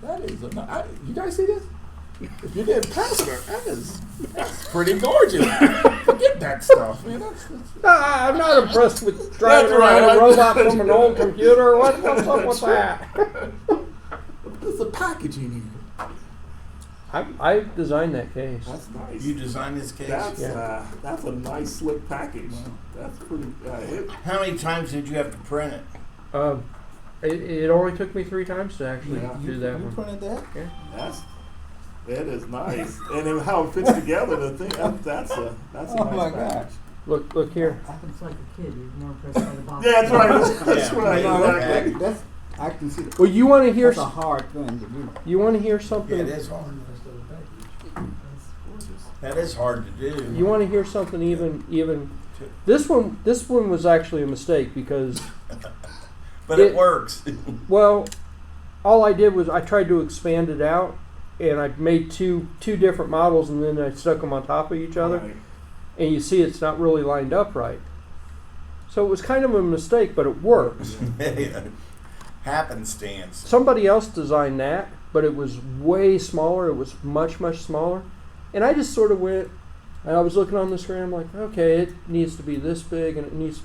[SPEAKER 7] That is you guys see this? If you didn't pass it, that's pretty gorgeous. Forget that stuff, man.
[SPEAKER 4] I'm not impressed with driving
[SPEAKER 7] That's right.
[SPEAKER 4] around a robot from an old computer. What's up with that?
[SPEAKER 7] There's a packaging here.
[SPEAKER 4] I designed that case.
[SPEAKER 7] That's nice.
[SPEAKER 2] You designed this case?
[SPEAKER 7] That's
[SPEAKER 4] Yeah.
[SPEAKER 7] that's a nice slick package. That's pretty.
[SPEAKER 2] How many times did you have to print it?
[SPEAKER 4] It only took me 3 times to actually
[SPEAKER 7] Yeah.
[SPEAKER 4] do that
[SPEAKER 5] You
[SPEAKER 4] one.
[SPEAKER 5] printed that?
[SPEAKER 7] That is nice, and then how it fits together. The thing that's a
[SPEAKER 5] Oh
[SPEAKER 7] nice
[SPEAKER 5] my
[SPEAKER 7] package.
[SPEAKER 4] Look here.
[SPEAKER 10] It's like a kid, you're more impressed by the box.
[SPEAKER 7] Yeah, that's right. That's
[SPEAKER 2] Yeah.
[SPEAKER 7] right.
[SPEAKER 5] No,
[SPEAKER 7] Exactly.
[SPEAKER 5] that's I can see that.
[SPEAKER 4] Well, you want to hear?
[SPEAKER 5] That's a hard thing to do.
[SPEAKER 4] You want to hear
[SPEAKER 2] Yeah,
[SPEAKER 4] something?
[SPEAKER 2] it is hard. That is hard to do.
[SPEAKER 4] You want to hear something even? This one was actually a mistake because
[SPEAKER 2] But it works.
[SPEAKER 4] well, all I did was I tried to expand it out, and I made two different models, and then I stuck them on top of each other,
[SPEAKER 7] Right.
[SPEAKER 4] and you see it's not really lined up right. So it was kind of a mistake, but it works.
[SPEAKER 2] Happenstance.
[SPEAKER 4] Somebody else designed that, but it was way smaller. It was much smaller, and I just sort of went. And I was looking on the screen. I'm like, okay, it needs to be this big, and it needs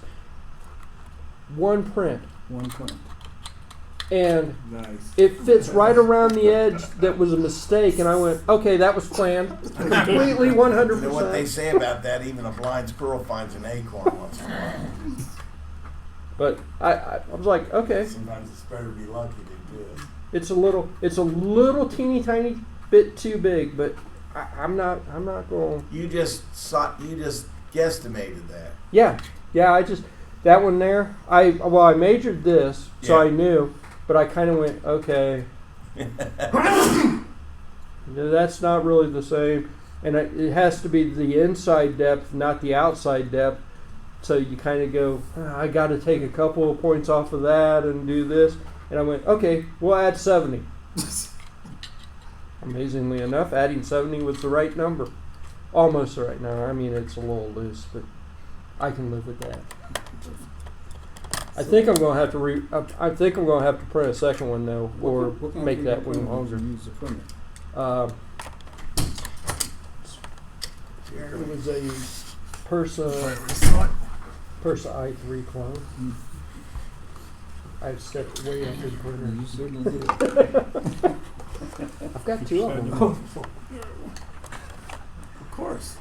[SPEAKER 4] one print,
[SPEAKER 5] One point.
[SPEAKER 4] and
[SPEAKER 7] Nice.
[SPEAKER 4] it fits right around the edge that was a mistake. And I went, okay, that was planned completely,
[SPEAKER 2] You know what they
[SPEAKER 4] 100%.
[SPEAKER 2] say about that? Even a blind squirrel finds an acorn once in a while.
[SPEAKER 4] But I was like, okay,
[SPEAKER 2] Sometimes it's better to be lucky than good.
[SPEAKER 4] it's a little teeny tiny bit too big, but I'm not going.
[SPEAKER 2] You just guesstimated that.
[SPEAKER 4] Yeah, I just that one there. I measured this, so
[SPEAKER 2] Yeah.
[SPEAKER 4] I knew, but I kind of went, okay, that's not really the same, and it has to be the inside depth, not the outside depth. So you kind of go, I got to take a couple of points off of that and do this, and I went, okay, we'll add 70. Amazingly enough, adding 70 was the right number. Almost the right number. I mean, it's a little loose, but I can live with that. I think I'm going to have to I think I'm going to have to print a second one though, or
[SPEAKER 5] What kind
[SPEAKER 4] make
[SPEAKER 5] of
[SPEAKER 4] that
[SPEAKER 5] printer
[SPEAKER 4] one
[SPEAKER 5] did you
[SPEAKER 4] longer.
[SPEAKER 5] use to print it?
[SPEAKER 4] It was a Persa i3 clone. I've stepped way up in printer.
[SPEAKER 5] You certainly did.
[SPEAKER 4] I've got 2 of them.
[SPEAKER 7] Of course.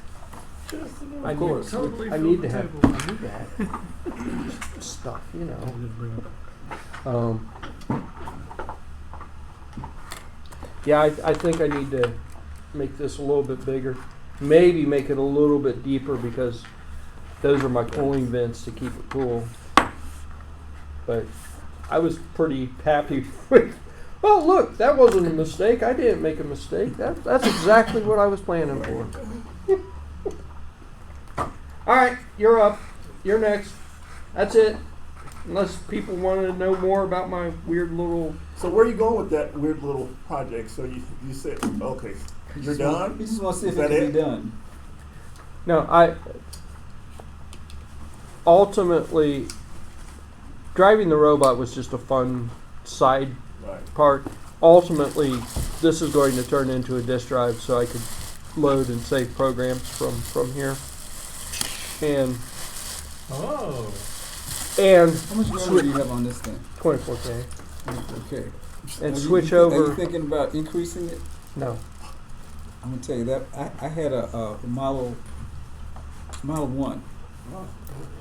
[SPEAKER 4] I
[SPEAKER 5] course.
[SPEAKER 4] I need to have stuff, you know. Yeah, I think I need to make this a little bit bigger. Maybe make it a little bit deeper because those are my cooling vents to keep it cool. But I was pretty happy with. Oh, look, that wasn't a mistake. I didn't make a mistake. That's exactly what I was planning for. All right, you're up. You're next. That's it. Unless people want to know more about my weird little.
[SPEAKER 7] So where are you going with that weird little project? So you said, okay, you're done?
[SPEAKER 5] You just want to see if
[SPEAKER 7] Is
[SPEAKER 5] it
[SPEAKER 7] that
[SPEAKER 5] can
[SPEAKER 7] it?
[SPEAKER 5] be done.
[SPEAKER 4] No, I ultimately driving the robot was just a fun side
[SPEAKER 7] Right.
[SPEAKER 4] part. Ultimately, this is going to turn into a disk drive so I could load and save programs from here. And
[SPEAKER 8] Oh.
[SPEAKER 4] and
[SPEAKER 5] How much memory do you have on this thing?
[SPEAKER 4] 24K.
[SPEAKER 5] Okay.
[SPEAKER 4] And
[SPEAKER 5] Are
[SPEAKER 4] switch
[SPEAKER 5] Are
[SPEAKER 4] over.
[SPEAKER 5] you thinking about increasing it?
[SPEAKER 4] No.
[SPEAKER 5] I'm gonna tell you that I had a model 1,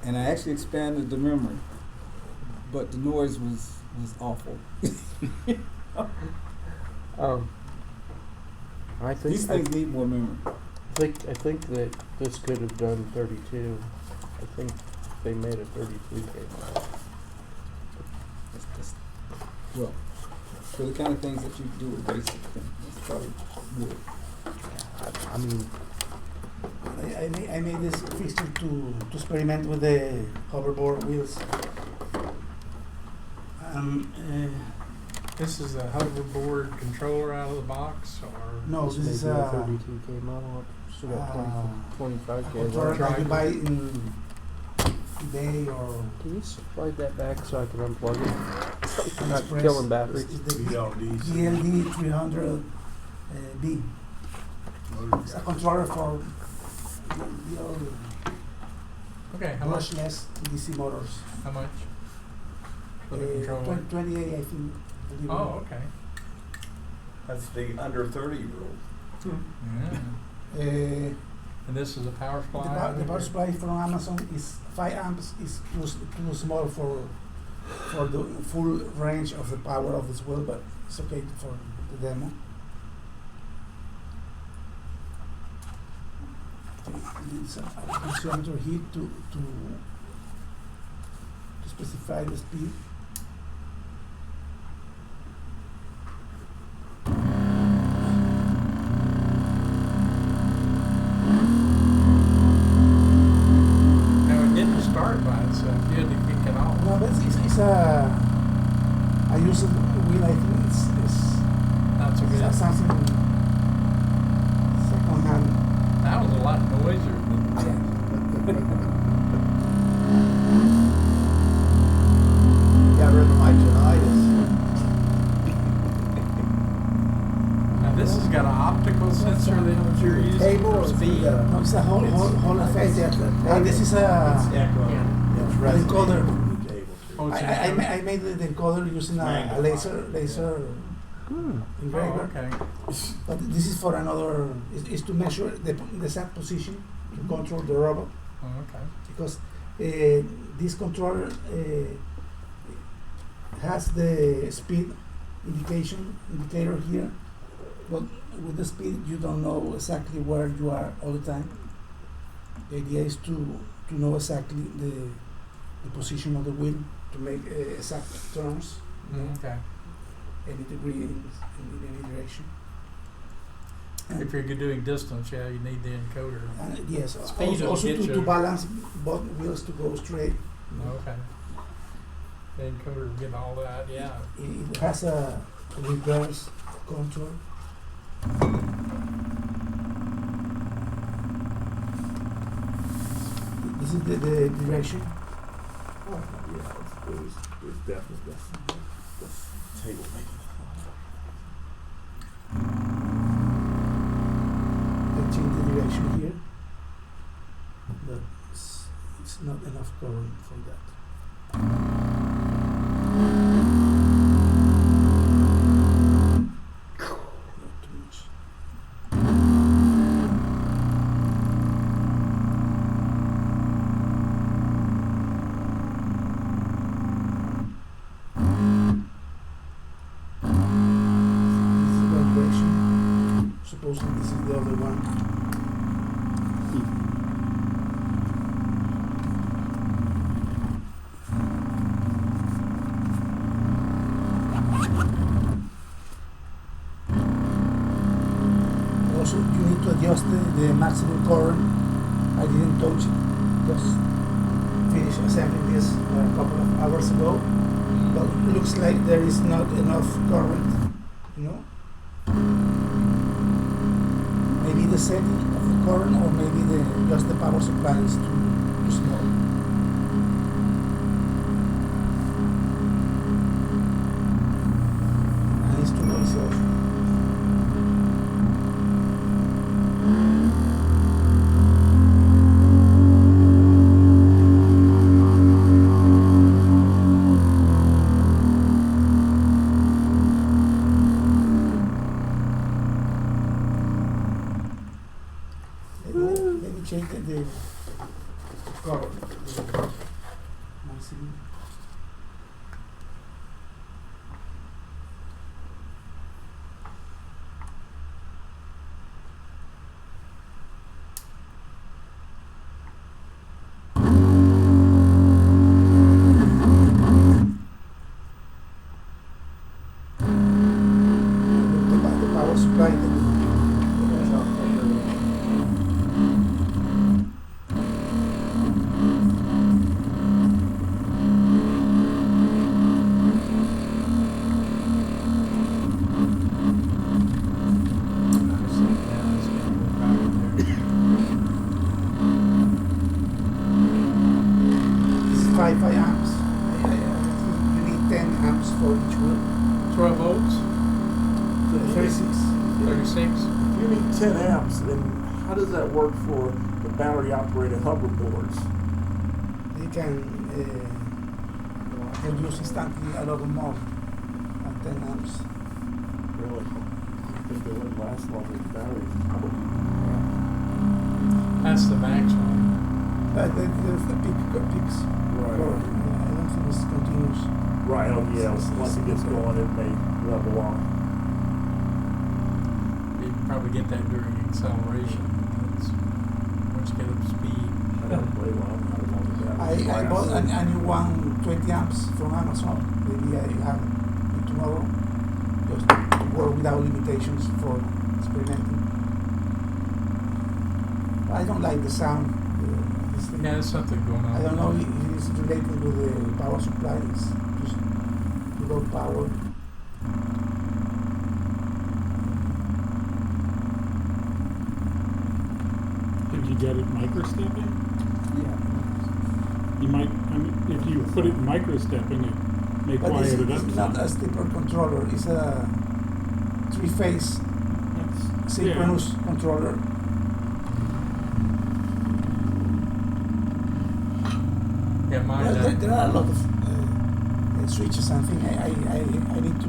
[SPEAKER 5] and I actually expanded the memory, but the noise was awful.
[SPEAKER 4] I
[SPEAKER 5] These
[SPEAKER 4] think
[SPEAKER 5] things need more memory.
[SPEAKER 4] I think that this could have done 32. I think they made a 33K model.
[SPEAKER 5] That's, well, for the kind of things that you do with basic things, that's probably good.
[SPEAKER 4] I mean,
[SPEAKER 1] I made this fixture to experiment with the hoverboard wheels.
[SPEAKER 3] This is a hoverboard controller out of the box, or?
[SPEAKER 1] No,
[SPEAKER 4] This
[SPEAKER 1] this is
[SPEAKER 4] may be a
[SPEAKER 1] a
[SPEAKER 4] 32K model. Still got 25K
[SPEAKER 1] controller
[SPEAKER 4] left.
[SPEAKER 1] that you buy in eBay or
[SPEAKER 4] Can you slide that back so I can unplug it? Not
[SPEAKER 1] AliExpress.
[SPEAKER 4] killing batteries.
[SPEAKER 1] It's the
[SPEAKER 2] BLDs.
[SPEAKER 1] GLD 300 B. It's a controller for the old
[SPEAKER 3] Okay, how much?
[SPEAKER 1] brushless DC motors.
[SPEAKER 3] How much? For the controller?
[SPEAKER 1] 28, I think.
[SPEAKER 3] Oh, okay.
[SPEAKER 2] That's the under 30 rule.
[SPEAKER 3] Yeah.
[SPEAKER 1] Uh,
[SPEAKER 3] And this is a power supply?
[SPEAKER 1] the power supply from Amazon is 5 amps. Is too small for the full range of the power of this wheel, but it's okay for the demo. It's a potentiometer here to specify the speed.
[SPEAKER 3] Now, it didn't start by itself. You had to kick it off.
[SPEAKER 1] No, but it's I use it wheel. I think it's
[SPEAKER 3] Not so good.
[SPEAKER 1] something second hand.
[SPEAKER 3] That was a lot noisier than
[SPEAKER 2] Got rid of my tinnitus.
[SPEAKER 3] Now, this has got an optical sensor that you're using
[SPEAKER 2] Cable
[SPEAKER 3] for
[SPEAKER 2] or
[SPEAKER 3] speed.
[SPEAKER 1] No, it's a whole effect. And this is a
[SPEAKER 2] It's
[SPEAKER 1] encoder.
[SPEAKER 3] Oh, it's
[SPEAKER 1] I made the encoder using a laser
[SPEAKER 3] Oh,
[SPEAKER 1] engraver.
[SPEAKER 3] okay.
[SPEAKER 1] But this is for another. Is to measure the exact position to control the robot,
[SPEAKER 3] Oh, okay.
[SPEAKER 1] because this controller has the speed indicator here, but with the speed you don't know exactly where you are all the time. The idea is to know exactly the position of the wheel to make exact turns,
[SPEAKER 3] Okay.
[SPEAKER 1] any degree in any direction.
[SPEAKER 3] If you're doing distance, yeah, you need the encoder.
[SPEAKER 1] Yes,
[SPEAKER 3] Speed will
[SPEAKER 1] also
[SPEAKER 3] get
[SPEAKER 1] to
[SPEAKER 3] you.
[SPEAKER 1] balance both wheels to go straight.
[SPEAKER 3] Okay. The encoder will get all that, yeah.
[SPEAKER 1] It has a reverse control. This is the direction.
[SPEAKER 7] Oh, yeah, it's definitely that's table making.
[SPEAKER 1] I change the direction here, but it's not enough current for that. Not too much. This is one direction. Supposedly this is the other one. Also, you need to adjust the maximum current. I didn't touch it. Just finished assembling this a couple of hours ago. But it looks like there is not enough current, you know. Maybe the setting of the current, or maybe just the power supply is too small. And it's too noisy also. Let me check the current. Maximum. The power supply. for each wheel.
[SPEAKER 3] 12 volts,
[SPEAKER 7] So if you-
[SPEAKER 1] 36.
[SPEAKER 3] 36.
[SPEAKER 7] If you need 10 amps, then how does that work for the battery operated hoverboards?
[SPEAKER 1] They can produce instantly a lot more than 10 amps.
[SPEAKER 7] Really? I think they wouldn't last long with batteries.
[SPEAKER 3] That's the maximum.
[SPEAKER 1] But there's the peaks.
[SPEAKER 7] Right.
[SPEAKER 1] I don't think it's continuous.
[SPEAKER 7] Right, oh yeah, once it gets going, it may level off.
[SPEAKER 3] You can probably get that during acceleration. That's, once you get up to speed.
[SPEAKER 7] I don't play well, I don't know the batteries.
[SPEAKER 1] I bought a new one, 20 amps from Amazon. Maybe I have it tomorrow. Just to work without limitations for experimenting. I don't like the sound. This thing.
[SPEAKER 3] Yeah, there's something going on.
[SPEAKER 1] I don't know if it is related with the power supply. It's just low power.
[SPEAKER 6] Have you got it microstepping?
[SPEAKER 5] Yeah.
[SPEAKER 6] You might, I mean, if you put it microstepping, it may
[SPEAKER 1] But
[SPEAKER 6] quiet it up
[SPEAKER 1] it's not
[SPEAKER 6] some.
[SPEAKER 1] a stepper controller. It's a three-phase
[SPEAKER 6] That's-
[SPEAKER 1] synchronous controller.
[SPEAKER 3] Yeah, mine.
[SPEAKER 1] There are a lot of switches and things. I need to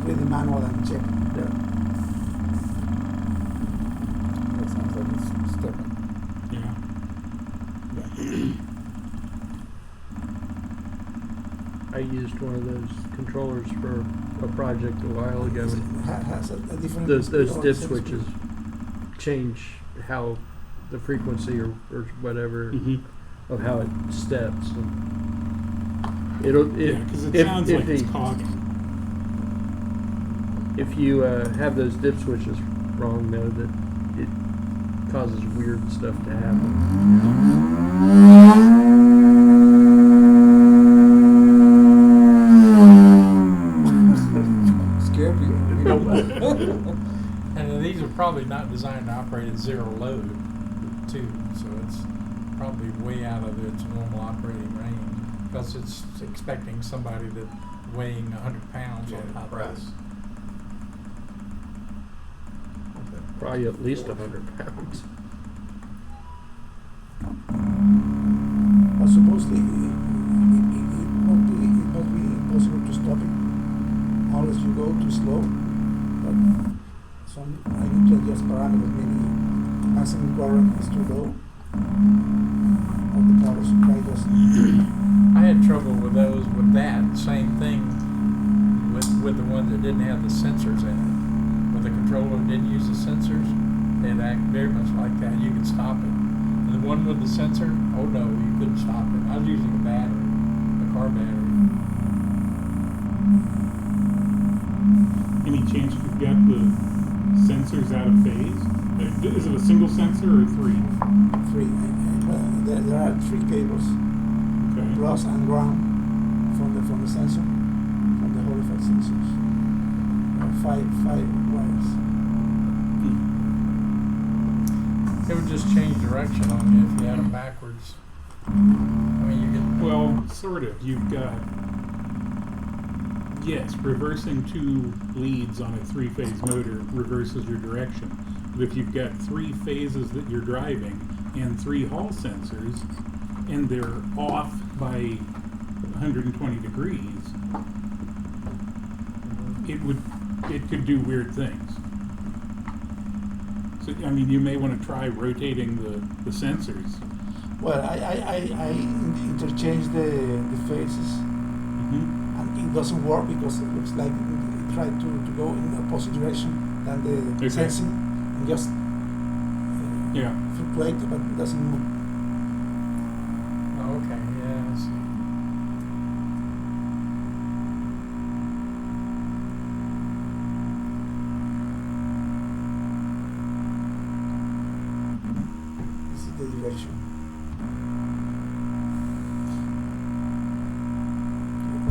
[SPEAKER 1] read the manual and check there.
[SPEAKER 5] That sounds like it's stepping.
[SPEAKER 6] Yeah.
[SPEAKER 4] I used one of those controllers for a project a while ago.
[SPEAKER 1] It
[SPEAKER 4] And
[SPEAKER 1] has a different
[SPEAKER 4] those
[SPEAKER 1] speed or
[SPEAKER 4] dip
[SPEAKER 1] same
[SPEAKER 4] switches
[SPEAKER 1] speed.
[SPEAKER 4] change how the frequency or whatever
[SPEAKER 6] Mm-hmm.
[SPEAKER 4] of how it steps. And it'll
[SPEAKER 6] Yeah, because it
[SPEAKER 4] if-
[SPEAKER 6] sounds
[SPEAKER 4] if
[SPEAKER 6] like it's
[SPEAKER 4] the-
[SPEAKER 6] cogging.
[SPEAKER 4] if you have those dip switches wrong, though, that it causes weird stuff to happen.
[SPEAKER 5] Scared people.
[SPEAKER 3] And these are probably not designed to operate at zero load, too. So it's probably way out of its normal operating range because it's expecting somebody that weighing 100 pounds on top of it.
[SPEAKER 4] Probably at least 100 pounds.
[SPEAKER 1] But supposedly it won't be possible to stop it unless you go too slow. But some I need to adjust parameters. Maybe maximum current is too low, or the power supply doesn't.
[SPEAKER 3] I had trouble with those with that same thing with the ones that didn't have the sensors in it. With the controller that didn't use the sensors, it acted very much like that. You could stop it. And the one with the sensor, oh no, you couldn't stop it. I was using a battery, a car battery.
[SPEAKER 6] Any chance you've got the sensors out of phase? Is it a single sensor or three?
[SPEAKER 1] Three. There are three cables,
[SPEAKER 6] Okay.
[SPEAKER 1] plus and ground from the sensor, from the Hall effect sensors. Five wires.
[SPEAKER 3] It would just change direction on you if you had them backwards. I mean, you could.
[SPEAKER 6] Well, sort of. You've got, yes, reversing two leads on a three-phase motor reverses your direction. But if you've got three phases that you're driving and three Hall sensors, and they're off by 120 degrees, it could do weird things. So, I mean, you may want to try rotating the sensors.
[SPEAKER 1] Well, I interchange the phases,
[SPEAKER 6] Mm-hmm.
[SPEAKER 1] and it doesn't work because it looks like it tried to go in the opposite direction than the
[SPEAKER 6] Okay.
[SPEAKER 1] sensing, and just
[SPEAKER 6] Yeah.
[SPEAKER 1] fluctuate, but it doesn't move.
[SPEAKER 3] Oh, okay, yeah, I see.
[SPEAKER 1] This is the direction.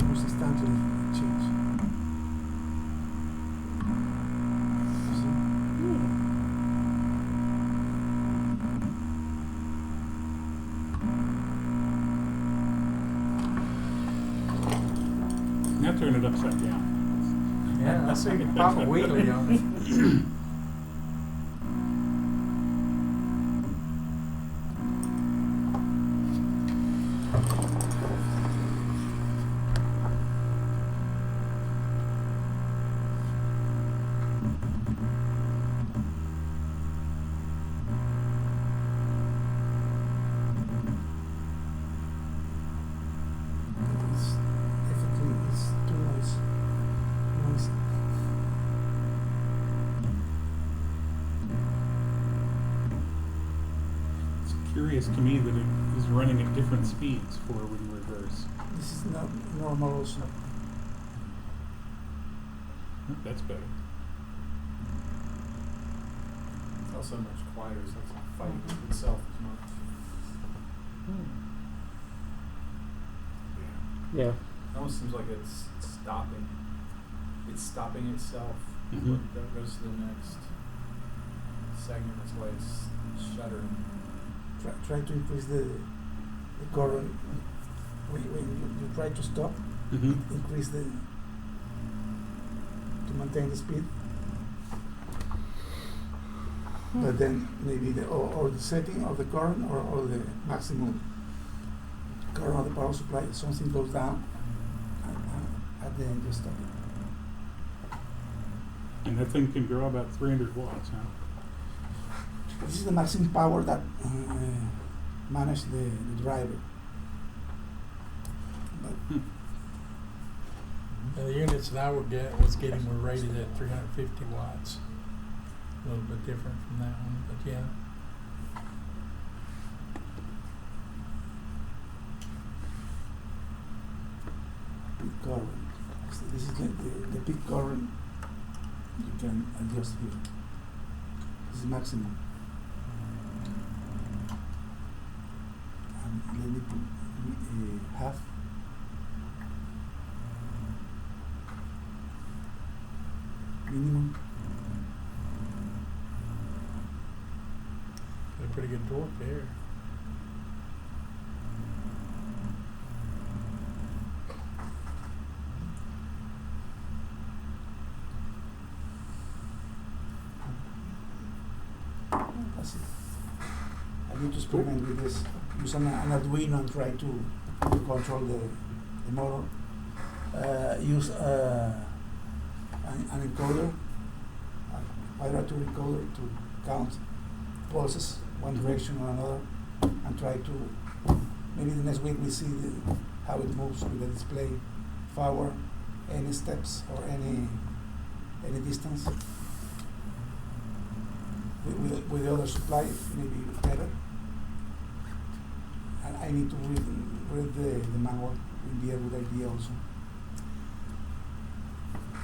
[SPEAKER 1] Almost instantly it change. See?
[SPEAKER 6] Now to turn it upside down.
[SPEAKER 3] Yeah, I see the Papa Wheelie on it.
[SPEAKER 1] It's definitely it's too noisy.
[SPEAKER 6] It's curious to me that it is running at different speeds forward and reverse.
[SPEAKER 1] This is not normal also.
[SPEAKER 6] That's better.
[SPEAKER 8] It's also much quieter, so it's not fighting with itself as much.
[SPEAKER 4] Yeah.
[SPEAKER 8] It almost seems like it's stopping. It's stopping itself.
[SPEAKER 6] Mhm.
[SPEAKER 8] That goes to the next segment. That's why it's shuddering.
[SPEAKER 1] Try to increase the current. When you try to stop,
[SPEAKER 6] Mm-hmm.
[SPEAKER 1] increase to maintain the speed. But then maybe or the setting of the current or the maximum current of the power supply, something goes down and at the end you stop.
[SPEAKER 6] And that thing can draw about 300 watts, huh?
[SPEAKER 1] This is the maximum power that manage the driver. But
[SPEAKER 3] And the units that I was getting were rated at 350 watts. A little bit different from that one, but yeah.
[SPEAKER 1] peak current. So this is the peak current you can adjust here. This is maximum. And let me put half. Minimum.
[SPEAKER 3] Got a pretty good torque there.
[SPEAKER 1] That's it. I need to experiment with this. Use an Arduino and try to control the motor. Use an encoder, a vibrator encoder to count pulses one direction or another, and try to maybe the next week we see how it moves with the display, forward, any steps or any distance. With the other supply, maybe better. And I need to read the manual. Would be a good idea also.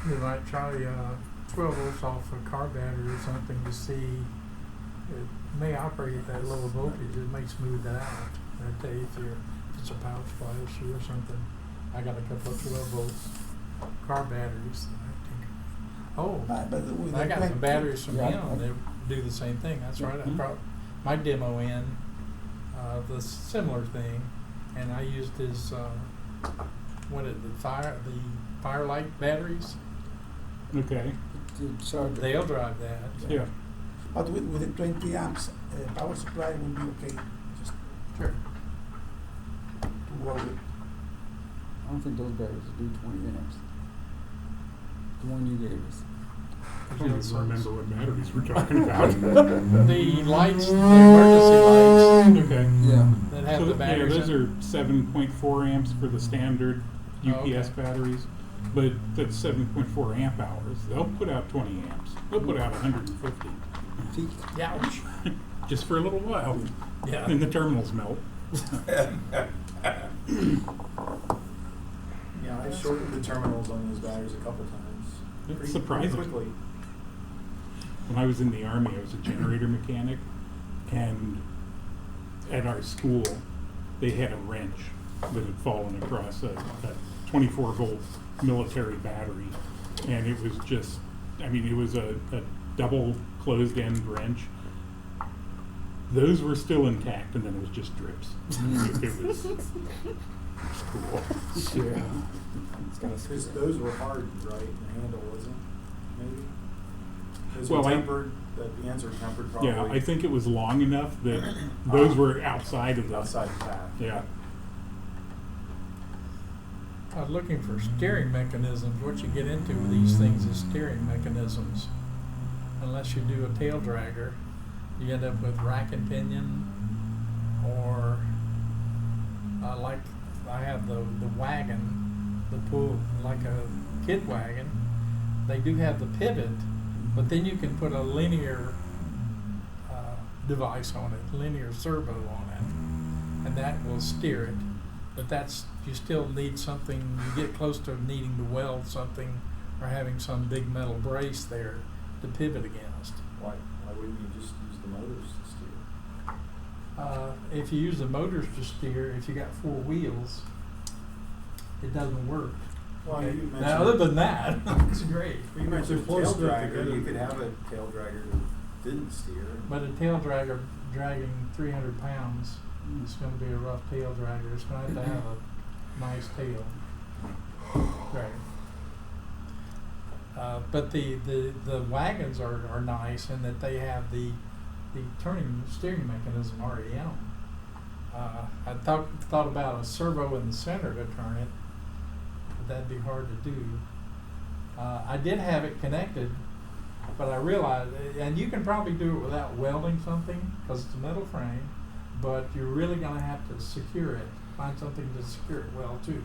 [SPEAKER 3] You might try 12 volts off a car battery or something to see. It may operate at that lower voltage. It may smooth that out. I tell you if it's a power supply issue or something. I got a couple of 12 volts car batteries that I think. Oh,
[SPEAKER 1] But with
[SPEAKER 3] I
[SPEAKER 1] the
[SPEAKER 3] got
[SPEAKER 1] plan-
[SPEAKER 3] some batteries from
[SPEAKER 1] Yeah,
[SPEAKER 3] him. They do the same thing. That's right. I
[SPEAKER 6] Mhm.
[SPEAKER 3] brought my demo in the similar thing, and I used his the Firelight batteries.
[SPEAKER 6] Okay.
[SPEAKER 5] The charger.
[SPEAKER 3] They'll drive that.
[SPEAKER 6] Yeah.
[SPEAKER 1] But with the 20 amps power supply will be okay. Just
[SPEAKER 3] Sure.
[SPEAKER 1] to work with.
[SPEAKER 5] I don't think those batteries do 20 amps. The one you gave us.
[SPEAKER 6] I don't even remember what batteries we're talking about.
[SPEAKER 3] The lights, the emergency
[SPEAKER 6] Okay.
[SPEAKER 5] Yeah.
[SPEAKER 3] lights that have
[SPEAKER 6] So,
[SPEAKER 3] the
[SPEAKER 6] yeah,
[SPEAKER 3] batteries.
[SPEAKER 6] those
[SPEAKER 3] in-
[SPEAKER 6] are 7.4 amps for the standard UPS
[SPEAKER 3] okay.
[SPEAKER 6] batteries, but that's 7.4 amp hours. They'll put out 20 amps. They'll put out 150
[SPEAKER 5] Peak.
[SPEAKER 3] Ouch.
[SPEAKER 6] just for a little while.
[SPEAKER 3] Yeah.
[SPEAKER 6] And the terminals melt.
[SPEAKER 8] Yeah, I shortened the terminals on those batteries a couple times.
[SPEAKER 6] It's
[SPEAKER 8] Pretty
[SPEAKER 6] surprising.
[SPEAKER 8] quickly.
[SPEAKER 6] When I was in the Army, I was a generator mechanic, and at our school, they had a wrench that had fallen across a 24-volt military battery, and it was just, I mean, it was a double closed-end wrench. Those were still intact, and then it was just drips. It was cool.
[SPEAKER 5] Sure.
[SPEAKER 9] It's kind of because those were hardened, right? The handle wasn't, maybe. Those
[SPEAKER 6] Well,
[SPEAKER 9] were
[SPEAKER 6] I-
[SPEAKER 9] tempered. The ends were tempered probably.
[SPEAKER 6] Yeah, I think it was long enough that those were outside of the.
[SPEAKER 9] outside the path.
[SPEAKER 6] Yeah.
[SPEAKER 3] I was looking for steering mechanisms. What you get into with these things is steering mechanisms. Unless you do a tail dragger, you end up with rack and pinion, or like I have the wagon, the pull like a kid wagon. They do have the pivot, but then you can put a linear device on it, linear servo on it, and that will steer it. But that's, you still need something, you get close to needing to weld something or having some big metal brace there to pivot against.
[SPEAKER 9] Why wouldn't you just use the motors to steer?
[SPEAKER 3] If you use the motors to steer, if you got four wheels, it doesn't work.
[SPEAKER 9] Well, you mentioned,
[SPEAKER 3] Now, other than that, it's great.
[SPEAKER 9] you mentioned
[SPEAKER 11] If they're
[SPEAKER 9] tail
[SPEAKER 11] close enough
[SPEAKER 9] dragger.
[SPEAKER 11] together.
[SPEAKER 9] You could have a tail dragger that didn't steer.
[SPEAKER 3] But a tail dragger dragging 300 pounds, it's going to be a rough tail dragger. It's going to have a nice tail. Right. But the wagons are nice in that they have the turning steering mechanism already in them. I thought about a servo in the center to turn it, but that'd be hard to do. I did have it connected, but I realized, and you can probably do it without welding something because it's a metal frame, but you're really going to have to secure it, find something to secure it well too,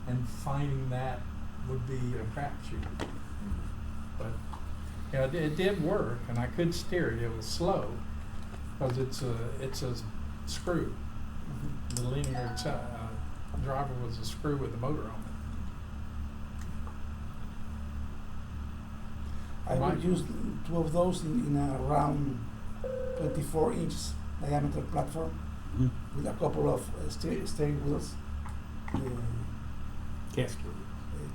[SPEAKER 3] and finding that would be a crapshoot. But you know, it did work, and I could steer it. It was slow because it's a screw. The linear driver was a screw with a motor on it.
[SPEAKER 1] I would use two of those in a round 24 inches diameter platform
[SPEAKER 6] Mhm.
[SPEAKER 1] with a couple of steering wheels,
[SPEAKER 6] Caster.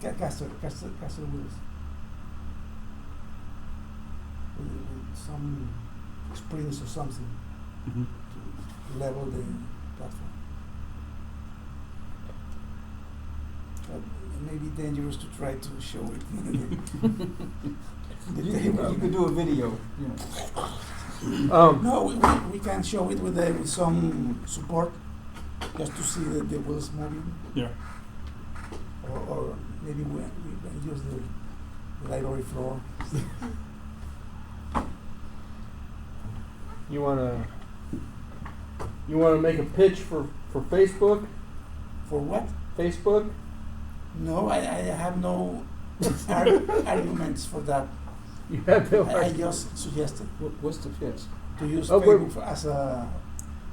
[SPEAKER 1] caster wheels, with some springs or something
[SPEAKER 6] Mhm.
[SPEAKER 1] to level the platform. But it may be dangerous to try to show it.
[SPEAKER 5] You could do a video. Yeah.
[SPEAKER 1] No, we can show it with some support, just to see the wheels moving,
[SPEAKER 6] Yeah.
[SPEAKER 1] or maybe we can use the library floor.
[SPEAKER 4] You wanna make a pitch for Facebook?
[SPEAKER 1] For what?
[SPEAKER 4] Facebook?
[SPEAKER 1] No, I have no arguments for that.
[SPEAKER 4] You have no
[SPEAKER 1] I
[SPEAKER 4] idea.
[SPEAKER 1] just suggested
[SPEAKER 5] What's the pitch?
[SPEAKER 1] to use
[SPEAKER 4] Oh,
[SPEAKER 1] Facebook as a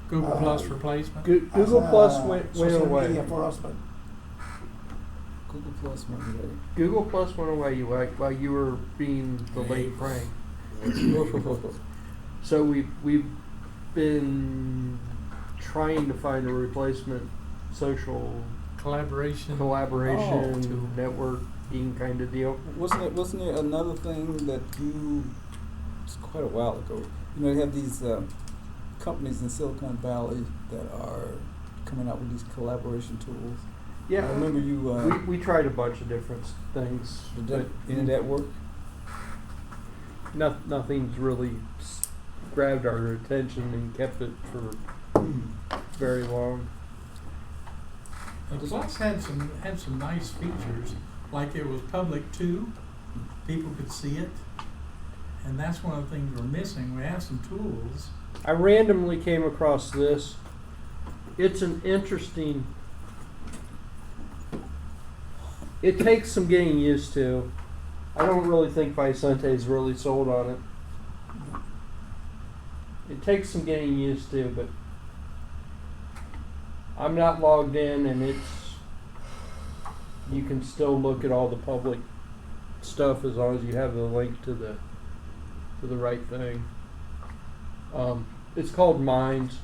[SPEAKER 3] Google Plus replacement.
[SPEAKER 4] Google
[SPEAKER 1] as
[SPEAKER 4] Plus
[SPEAKER 1] a
[SPEAKER 4] went
[SPEAKER 1] social
[SPEAKER 4] away.
[SPEAKER 1] media for us, but
[SPEAKER 5] Google Plus went away.
[SPEAKER 4] Google Plus went away while you were being the late Frank. So we've been trying to find a replacement social
[SPEAKER 3] Collaboration.
[SPEAKER 4] collaboration networking kind of deal.
[SPEAKER 5] Wasn't there another thing that it's quite a while ago? You know, they have these companies in Silicon Valley that are coming out with these collaboration tools.
[SPEAKER 4] Yeah,
[SPEAKER 5] I remember you.
[SPEAKER 4] we tried a bunch of different things,
[SPEAKER 5] Did any of that work?
[SPEAKER 4] nothing's really grabbed our attention and kept it for very long.
[SPEAKER 3] The Plus had some nice features, like it was public too. People could see it, and that's one of the things we're missing. We have some tools.
[SPEAKER 4] I randomly came across this. It's an interesting. It takes some getting used to. I don't really think Vicente's really sold on it. It takes some getting used to, but I'm not logged in, and you can still look at all the public stuff as long as you have the link to the right thing. It's called Minds.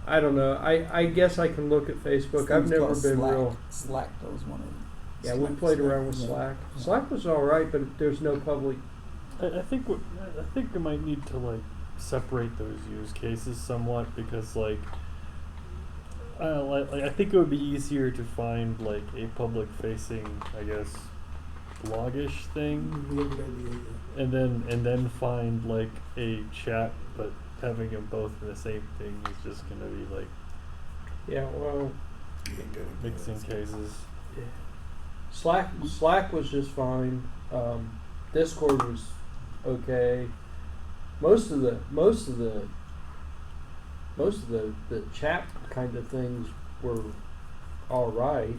[SPEAKER 4] I don't know. I guess I can look at Facebook. I've
[SPEAKER 5] It's
[SPEAKER 4] never
[SPEAKER 5] called
[SPEAKER 4] been
[SPEAKER 5] Slack.
[SPEAKER 4] real.
[SPEAKER 5] Slack, that was one of them.
[SPEAKER 4] Yeah, we played around with Slack. Slack was all right, but there's no public
[SPEAKER 11] I think I think we might need to like separate those use cases somewhat because like I think it would be easier to find like a public facing, I guess, blogish thing, and then find like a chat, but having them both in the same thing is just gonna be like
[SPEAKER 4] Yeah, well,
[SPEAKER 11] mixing cases.
[SPEAKER 4] Slack was just fine. Discord was okay. Most of the chat kind of things were all right.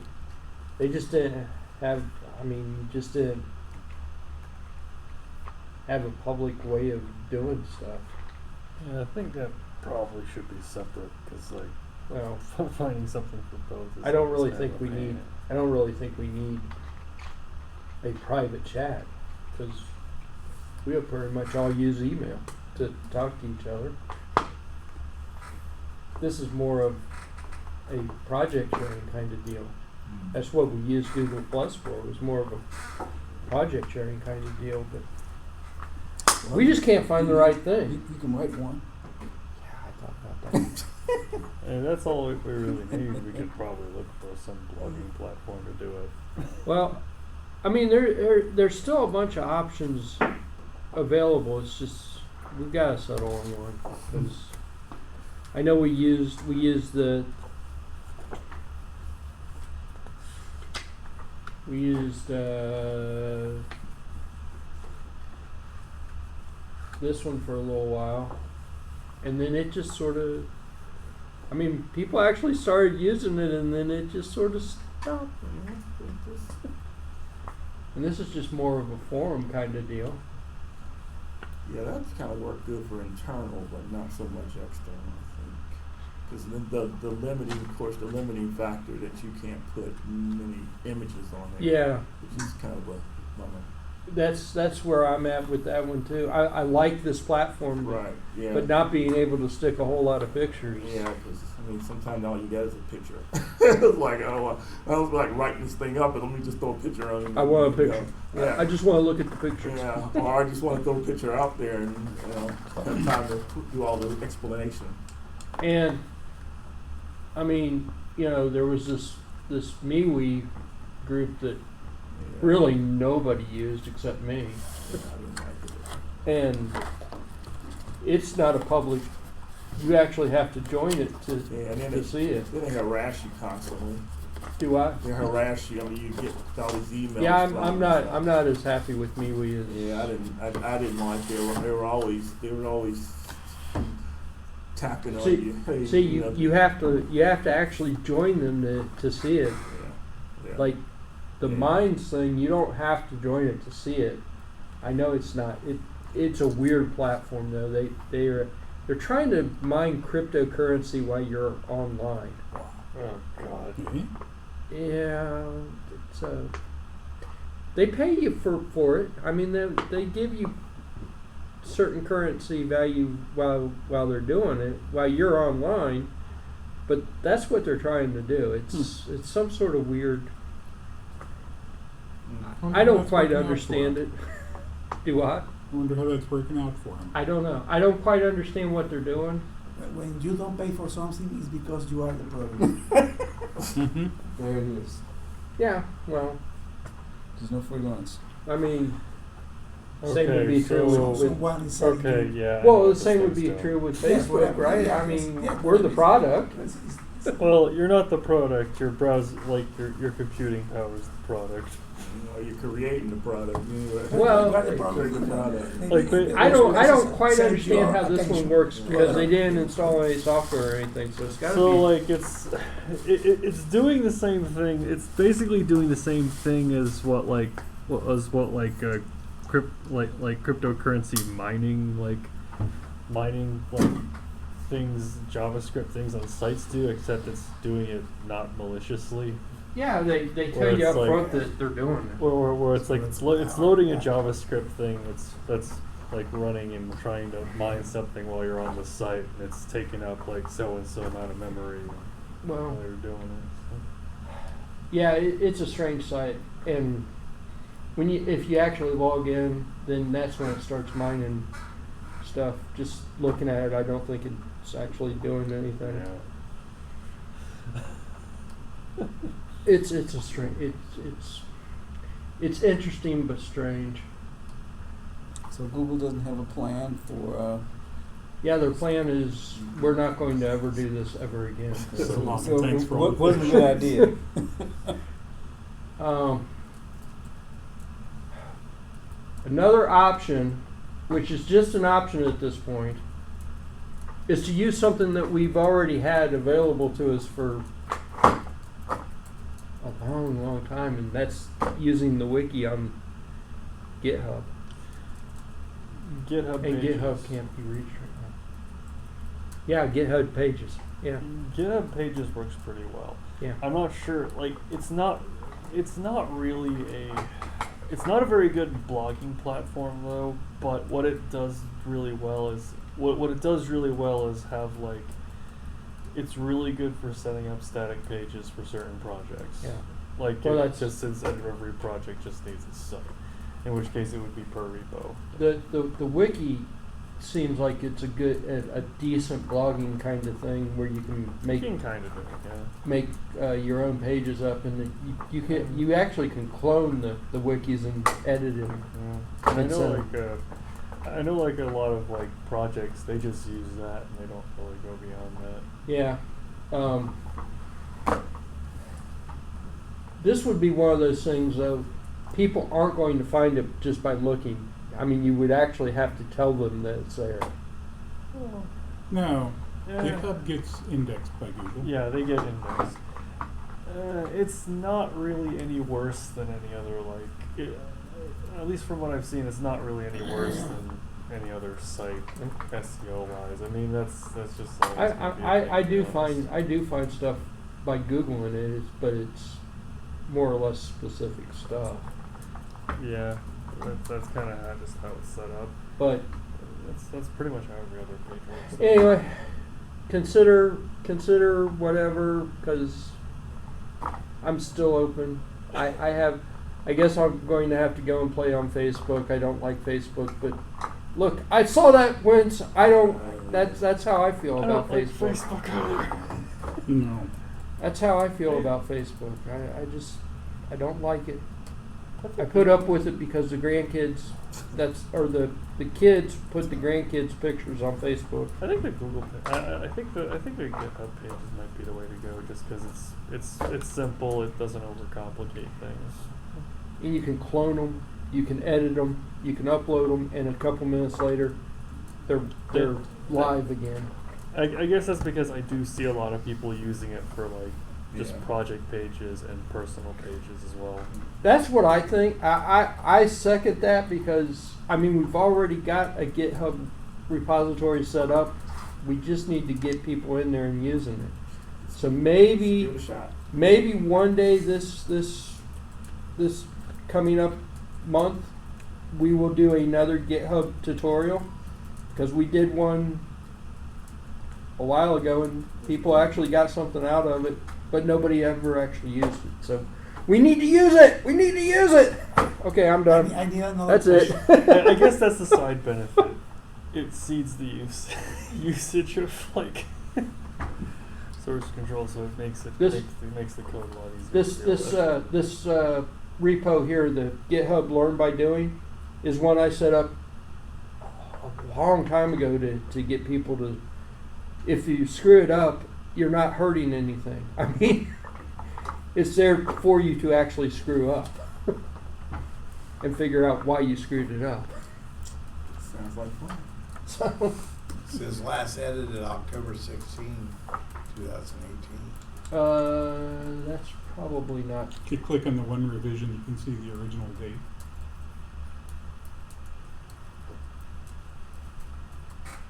[SPEAKER 4] They just didn't have. I mean, just didn't have a public way of doing stuff.
[SPEAKER 11] Yeah, I think that probably should be separate because like
[SPEAKER 4] Well,
[SPEAKER 11] finding something for both. Is
[SPEAKER 4] I don't really
[SPEAKER 11] kind
[SPEAKER 4] think
[SPEAKER 11] of a
[SPEAKER 4] we
[SPEAKER 11] pain.
[SPEAKER 4] need. I don't really think we need a private chat because we pretty much all use email to talk to each other. This is more of a project sharing kind of deal. That's what we use Google Plus for. It was more of a project sharing kind of deal, but we just can't find the right thing.
[SPEAKER 5] You can write one.
[SPEAKER 4] Yeah, I thought about that.
[SPEAKER 11] And that's all we really need. We could probably look for some blogging platform to do it.
[SPEAKER 4] Well, I mean, there's still a bunch of options available. It's just we've got to settle on one because I know we used this one for a little while, and then it just sort of. I mean, people actually started using it, and then it just sort of stopped. And this is just more of a forum kind of deal.
[SPEAKER 7] Yeah, that's kind of worked good for internal, but not so much external, I think. Because the limiting, of course, the limiting factor that you can't put many images on there.
[SPEAKER 4] Yeah,
[SPEAKER 7] Which is kind of a bummer.
[SPEAKER 4] that's where I'm at with that one too. I like this platform,
[SPEAKER 7] Right, yeah.
[SPEAKER 4] but not being able to stick a whole lot of pictures.
[SPEAKER 7] Yeah, because I mean, sometimes all you get is a picture. It's like, oh, I was like writing this thing up, and let me just throw a picture on it.
[SPEAKER 4] I want a picture.
[SPEAKER 7] Yeah.
[SPEAKER 4] I just want to look at the pictures.
[SPEAKER 7] Yeah, or I just want to throw a picture out there and have time to do all the explanation.
[SPEAKER 4] And I mean, there was this MeWe group that really nobody used except me,
[SPEAKER 7] Yeah, I didn't like it.
[SPEAKER 4] and it's not a public. You actually have to join it
[SPEAKER 7] Yeah, and then
[SPEAKER 4] to see it.
[SPEAKER 7] Then they harass you constantly.
[SPEAKER 4] Do I?
[SPEAKER 7] They harass you. I mean, you get all these emails.
[SPEAKER 4] Yeah,
[SPEAKER 7] from
[SPEAKER 4] I'm
[SPEAKER 7] them.
[SPEAKER 4] not as happy with MeWe as.
[SPEAKER 7] Yeah, I didn't like they were always tapping on you. Hey,
[SPEAKER 4] See, you have to actually join them to see it.
[SPEAKER 7] Yeah.
[SPEAKER 4] Like the
[SPEAKER 7] Yeah.
[SPEAKER 4] Minds thing, you don't have to join it to see it. I know it's not. It's a weird platform though. They're trying to mine cryptocurrency while you're online.
[SPEAKER 11] Oh God.
[SPEAKER 4] Yeah, it's they pay you for it. I mean, they give you certain currency value while they're doing it while you're online, but that's what they're trying to do. It's some sort of weird. I don't quite understand it. Do I?
[SPEAKER 6] I wonder how that's working out for him.
[SPEAKER 4] I don't know. I don't quite understand what they're doing.
[SPEAKER 1] When you don't pay for something, it's because you are the product.
[SPEAKER 5] There it is.
[SPEAKER 4] Yeah. Well,
[SPEAKER 5] There's no free lunch.
[SPEAKER 4] I mean, same would be
[SPEAKER 11] Okay,
[SPEAKER 4] true
[SPEAKER 11] so-
[SPEAKER 4] with.
[SPEAKER 1] Someone is selling
[SPEAKER 11] Okay,
[SPEAKER 1] you.
[SPEAKER 11] yeah. I know
[SPEAKER 4] Well,
[SPEAKER 11] what
[SPEAKER 4] the
[SPEAKER 11] this
[SPEAKER 4] same would
[SPEAKER 11] thing's
[SPEAKER 4] be
[SPEAKER 11] doing.
[SPEAKER 4] true with
[SPEAKER 1] Yeah,
[SPEAKER 4] Facebook,
[SPEAKER 1] whatever,
[SPEAKER 4] right?
[SPEAKER 1] yeah,
[SPEAKER 4] I mean,
[SPEAKER 1] yeah,
[SPEAKER 4] we're the
[SPEAKER 1] it's-
[SPEAKER 4] product.
[SPEAKER 1] it's-
[SPEAKER 11] Well, you're not the product. Your browser, like your computing power is the product.
[SPEAKER 7] You're creating the product.
[SPEAKER 4] Well,
[SPEAKER 1] you are the
[SPEAKER 7] creating the
[SPEAKER 1] product.
[SPEAKER 7] product.
[SPEAKER 11] Like,
[SPEAKER 4] I don't quite
[SPEAKER 1] Sell
[SPEAKER 4] understand
[SPEAKER 1] your
[SPEAKER 4] how this one
[SPEAKER 1] attention.
[SPEAKER 4] works because
[SPEAKER 1] Yeah.
[SPEAKER 4] they didn't install any software or anything, so it's got to
[SPEAKER 11] So
[SPEAKER 4] be.
[SPEAKER 11] like it's doing the same thing. It's basically doing the same thing as what cryptocurrency mining things, JavaScript things on sites do, except it's doing it not maliciously.
[SPEAKER 4] Yeah, they tell
[SPEAKER 11] Where
[SPEAKER 4] you
[SPEAKER 11] it's
[SPEAKER 4] up
[SPEAKER 11] like-
[SPEAKER 4] front that they're doing it.
[SPEAKER 11] Where it's like it's loading a JavaScript thing that's like running and trying to mine something while you're on the site, and it's taking up like so and so amount of memory while
[SPEAKER 4] Well,
[SPEAKER 11] you're doing it.
[SPEAKER 4] yeah, it's a strange site, and if you actually log in, then that's when it starts mining stuff. Just looking at it, I don't think it's actually doing anything.
[SPEAKER 11] Yeah.
[SPEAKER 4] It's a strange. It's interesting but strange.
[SPEAKER 5] So Google doesn't have a plan for.
[SPEAKER 4] Yeah, their plan is we're not going to ever do this ever again.
[SPEAKER 6] So long, and thanks for all
[SPEAKER 5] what
[SPEAKER 6] the
[SPEAKER 5] wasn't a good idea.
[SPEAKER 4] Another option, which is just an option at this point, is to use something that we've already had available to us for a long, long time, and that's using the wiki on GitHub.
[SPEAKER 11] GitHub
[SPEAKER 4] And
[SPEAKER 11] pages.
[SPEAKER 4] GitHub can't be reached right now. Yeah, GitHub pages. Yeah.
[SPEAKER 11] GitHub pages works pretty well.
[SPEAKER 4] Yeah.
[SPEAKER 11] I'm not sure. Like, it's not really it's not a very good blogging platform though. But what it does really well is what it does really well is have like. It's really good for setting up static pages for certain projects.
[SPEAKER 4] Yeah.
[SPEAKER 11] Like,
[SPEAKER 4] Well,
[SPEAKER 11] it just since every project just needs a site, in which case it would be per repo.
[SPEAKER 4] The wiki seems like it's a decent blogging kind of thing where you can make
[SPEAKER 11] You can kind of do it, yeah.
[SPEAKER 4] make your own pages up, and you actually can clone the wikis and edit them.
[SPEAKER 11] Yeah. And
[SPEAKER 4] It's,
[SPEAKER 11] I know like a lot of like projects they just use that and they don't really go beyond that.
[SPEAKER 4] Yeah. This would be one of those things, though. People aren't going to find it just by looking. I mean, you would actually have to tell them that it's there.
[SPEAKER 6] No,
[SPEAKER 11] Yeah.
[SPEAKER 6] GitHub gets indexed by Google.
[SPEAKER 11] Yeah, they get indexed. It's not really any worse than any other at least from what I've seen, it's not really any worse than any other site SEO wise. I mean, that's just.
[SPEAKER 4] I do find stuff by Googling it, but it's more or less specific stuff.
[SPEAKER 11] Yeah, that's kind of just how it's set up.
[SPEAKER 4] But
[SPEAKER 11] That's pretty much how every other page works.
[SPEAKER 4] anyway, consider whatever, because I'm still open. I guess I'm going to have to go and play on Facebook. I don't like Facebook, but look, I saw that once. I don't. That's how I feel about Facebook.
[SPEAKER 6] No.
[SPEAKER 4] That's how I feel about Facebook. I don't like it. I put up with it because the grandkids, the kids put the grandkids' pictures on Facebook.
[SPEAKER 11] I think the Google, I think the GitHub pages might be the way to go, just because it's simple. It doesn't overcomplicate things.
[SPEAKER 4] And you can clone them, you can edit them, you can upload them, and a couple minutes later, they're live again.
[SPEAKER 11] I guess that's because I do see a lot of people using it for like just
[SPEAKER 2] Yeah.
[SPEAKER 11] project pages and personal pages as well.
[SPEAKER 4] That's what I think. I second that because, I mean, we've already got a GitHub repository set up. We just need to get people in there and using it. So maybe
[SPEAKER 7] Give it a shot.
[SPEAKER 4] maybe one day this coming up month, we will do another GitHub tutorial, because we did one a while ago and people actually got something out of it, but nobody ever actually used it. So we need to use it. We need to use it. Okay, I'm done.
[SPEAKER 1] I need another
[SPEAKER 4] That's it.
[SPEAKER 11] I guess that's the side benefit. It seeds the usage of like source control, so it makes it makes the code a lot easier.
[SPEAKER 4] This repo here, the GitHub Learn by Doing, is one I set up a long time ago to get people to, if you screw it up, you're not hurting anything. I mean, it's there for you to actually screw up and figure out why you screwed it up.
[SPEAKER 7] Sounds like fun.
[SPEAKER 4] So,
[SPEAKER 2] It says last edited October 16, 2018.
[SPEAKER 4] that's probably not.
[SPEAKER 6] If you click on the one revision, you can see the original date.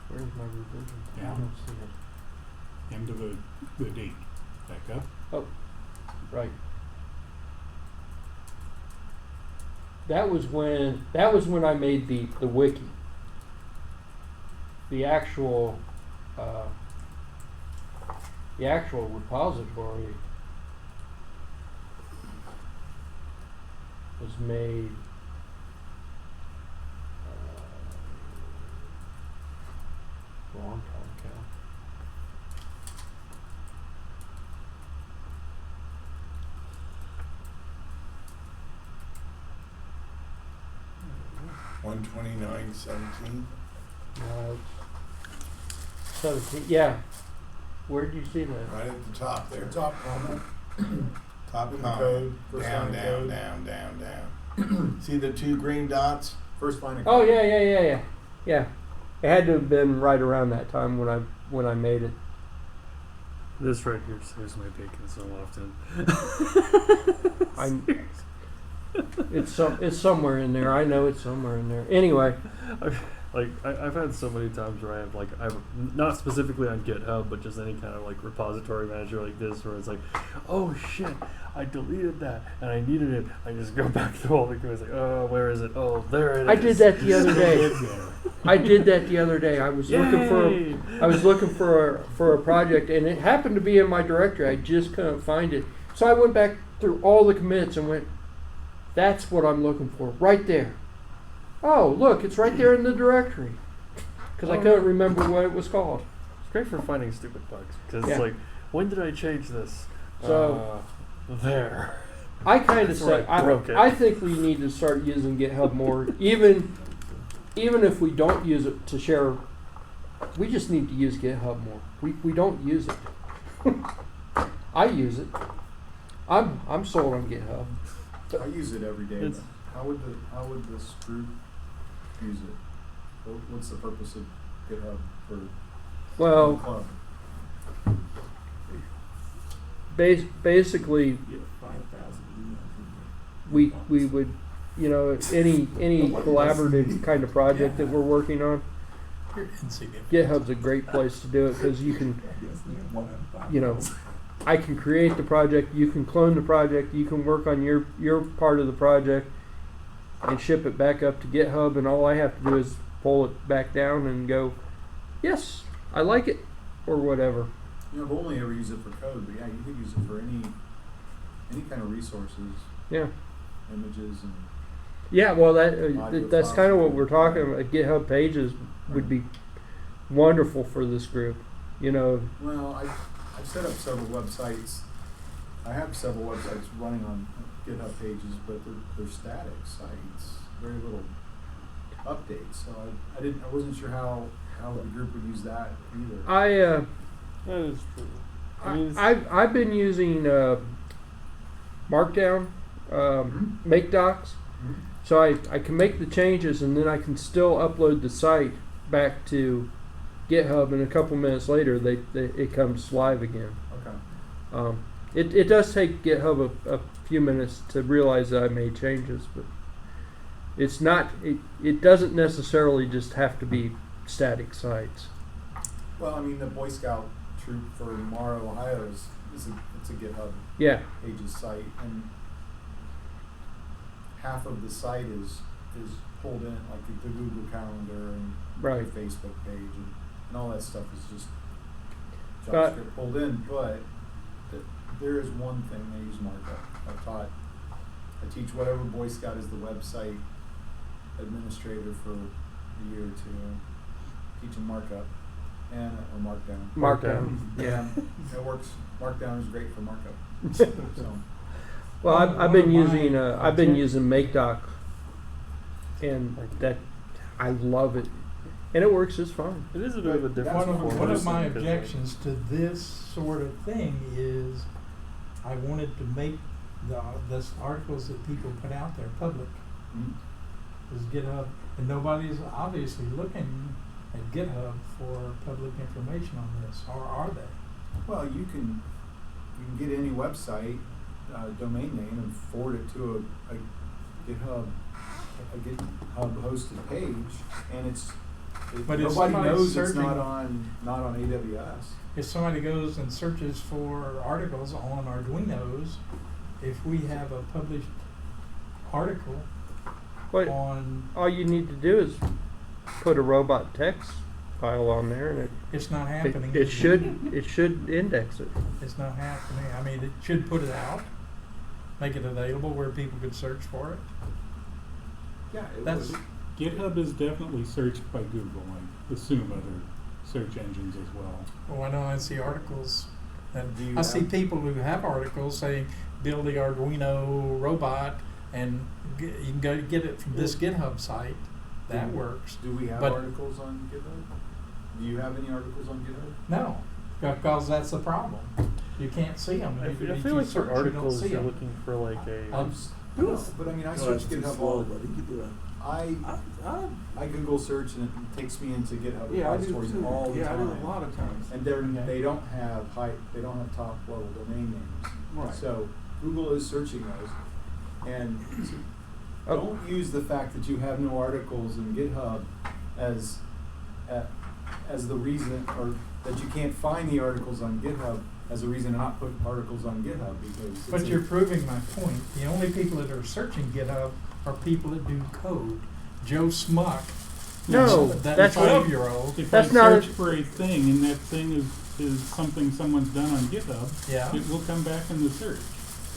[SPEAKER 4] Where's my revision? I
[SPEAKER 6] Yeah.
[SPEAKER 4] don't see it.
[SPEAKER 6] End of the date. Back up.
[SPEAKER 4] Oh, right. That was when I made the wiki. The actual repository was made
[SPEAKER 11] Wrong cow.
[SPEAKER 2] $129.17.
[SPEAKER 4] 17. Yeah. Where did you see that?
[SPEAKER 2] Right at the top there.
[SPEAKER 9] Top comment.
[SPEAKER 2] Top
[SPEAKER 9] In the
[SPEAKER 2] comment.
[SPEAKER 9] code, first
[SPEAKER 2] Down,
[SPEAKER 9] line of
[SPEAKER 2] down,
[SPEAKER 9] code.
[SPEAKER 2] down, down, down. See the 2 green dots?
[SPEAKER 9] First line of
[SPEAKER 4] Oh
[SPEAKER 9] code.
[SPEAKER 4] yeah. It had to have been right around that time when I made it.
[SPEAKER 11] This right here saves my bacon so often.
[SPEAKER 4] It's somewhere in there. I know it's somewhere in there. Anyway,
[SPEAKER 11] I've had so many times where I've not specifically on GitHub, but just any kind of like repository manager like this, where it's like, oh shit, I deleted that and I needed it. I just go back through all the codes, like, oh, where is it? Oh, there it is.
[SPEAKER 4] I did that the other day. I did that the other day. I was looking for a project, and it happened to be in my directory. I just couldn't find it, so I went back through all the commits and went, "That's what I'm looking for, right there." Oh, look, it's right there in the directory, because I couldn't remember what it was called.
[SPEAKER 11] It's great for finding stupid bugs because
[SPEAKER 4] Yeah.
[SPEAKER 11] it's like, when did I change this?
[SPEAKER 4] So
[SPEAKER 11] There.
[SPEAKER 4] I kind of
[SPEAKER 11] That's where
[SPEAKER 4] said,
[SPEAKER 11] I broke it.
[SPEAKER 4] I think we need to start using GitHub more, even if we don't use it to share. We just need to use GitHub more. We don't use it. I use it. I'm sold on GitHub.
[SPEAKER 9] I use it every day.
[SPEAKER 11] It's-
[SPEAKER 9] How would this group use it? What's the purpose of GitHub for the
[SPEAKER 4] Well,
[SPEAKER 9] club?
[SPEAKER 4] basically, we would, any collaborative kind of project that we're working on,
[SPEAKER 3] You're insignificant.
[SPEAKER 4] GitHub's a great place to do it because you can, I can create the project, you can clone the project, you can work on your part of the project and ship it back up to GitHub, and all I have to do is pull it back down and go, yes, I like it, or whatever.
[SPEAKER 9] I've only ever used it for code, but yeah, you could use it for any kind of resources,
[SPEAKER 4] Yeah.
[SPEAKER 9] images and.
[SPEAKER 4] Yeah, well,
[SPEAKER 9] Audio
[SPEAKER 4] that's
[SPEAKER 9] files.
[SPEAKER 4] kind of what we're talking about. GitHub pages would be wonderful for this group.
[SPEAKER 9] Well, I've set up several websites. I have several websites running on GitHub pages, but they're static sites. Very little updates. So I wasn't sure how the group would use that either.
[SPEAKER 11] That is true. I mean,
[SPEAKER 4] I've been using Markdown, Make Docs, so I can make the changes and then I can still upload the site back to GitHub, and a couple minutes later it comes live again.
[SPEAKER 9] Okay.
[SPEAKER 4] It does take GitHub a few minutes to realize that I made changes, but it's not. It doesn't necessarily just have to be static sites.
[SPEAKER 9] Well, I mean, the Boy Scout troop for Morrow, Ohio it's a GitHub
[SPEAKER 4] Yeah.
[SPEAKER 9] pages site, and half of the site is pulled in, like the Google Calendar and
[SPEAKER 4] Right.
[SPEAKER 9] the Facebook page, and all that stuff is just
[SPEAKER 4] But-
[SPEAKER 9] JavaScript pulled in. But there is one thing they use markup. I teach whatever Boy Scout is the website administrator for a year or two. Teaching markup and or markdown.
[SPEAKER 4] Markdown. Yeah.
[SPEAKER 9] It works. Markdown is great for markup. So.
[SPEAKER 4] Well, I've
[SPEAKER 3] One
[SPEAKER 4] been
[SPEAKER 3] of my
[SPEAKER 4] using I've been
[SPEAKER 3] object-
[SPEAKER 4] using MakeDoc, and that I love it, and it works just fine.
[SPEAKER 11] it is a bit of a different
[SPEAKER 3] One of my
[SPEAKER 11] because, like,
[SPEAKER 3] objections to this sort of thing is I wanted to make the articles that people put out there public. Is GitHub, and nobody is obviously looking at GitHub for public information on this, or are they?
[SPEAKER 9] Well, you can get any website domain name and forward it to a GitHub hosted page, and
[SPEAKER 3] But if
[SPEAKER 9] nobody
[SPEAKER 3] somebody's
[SPEAKER 9] knows it's
[SPEAKER 3] searching-
[SPEAKER 9] not on AWS.
[SPEAKER 3] If somebody goes and searches for articles on Arduinos, if we have a published article
[SPEAKER 4] But
[SPEAKER 3] on,
[SPEAKER 4] all you need to do is put a robot text file on there, and
[SPEAKER 3] it's not happening.
[SPEAKER 4] it should index it.
[SPEAKER 3] It's not happening. I mean, it should put it out, make it available where people could search for it.
[SPEAKER 9] Yeah,
[SPEAKER 3] That's
[SPEAKER 6] GitHub is definitely searched by Google, I assume other search engines as well.
[SPEAKER 3] Well, why don't I see articles? And
[SPEAKER 8] Do you
[SPEAKER 3] I see
[SPEAKER 8] have-
[SPEAKER 3] people who have articles saying build the Arduino robot, and you can go get it from this GitHub site. That works.
[SPEAKER 8] Do we have
[SPEAKER 3] But-
[SPEAKER 8] articles on GitHub? Do you have any articles on GitHub?
[SPEAKER 3] No, because that's the problem. You can't see them.
[SPEAKER 11] I feel like for articles you're looking for like a.
[SPEAKER 8] But I mean, I
[SPEAKER 7] No,
[SPEAKER 8] search
[SPEAKER 7] that's too
[SPEAKER 8] GitHub
[SPEAKER 7] slow,
[SPEAKER 8] all.
[SPEAKER 7] buddy. You do
[SPEAKER 8] I Google search and it takes me into GitHub
[SPEAKER 7] Yeah, I do
[SPEAKER 8] repositories
[SPEAKER 7] too.
[SPEAKER 8] all the
[SPEAKER 7] Yeah, I
[SPEAKER 8] time.
[SPEAKER 7] do a lot of times.
[SPEAKER 8] And
[SPEAKER 3] Okay.
[SPEAKER 8] they don't have top level domain names.
[SPEAKER 7] Right.
[SPEAKER 8] So Google is searching those. And
[SPEAKER 4] Oh.
[SPEAKER 8] don't use the fact that you have no articles in GitHub as the reason, or that you can't find the articles on GitHub as a reason to not put articles on GitHub, because
[SPEAKER 3] But
[SPEAKER 8] it's
[SPEAKER 3] you're proving my point. The only people that are searching GitHub are people that do code. Joe Smuck,
[SPEAKER 4] No,
[SPEAKER 3] that
[SPEAKER 4] that's what.
[SPEAKER 3] 5-year-old.
[SPEAKER 6] If
[SPEAKER 4] That's
[SPEAKER 6] I
[SPEAKER 4] not
[SPEAKER 6] search
[SPEAKER 4] a-
[SPEAKER 6] for a thing and that thing is something someone's done on GitHub,
[SPEAKER 3] Yeah.
[SPEAKER 6] it will come back in the search.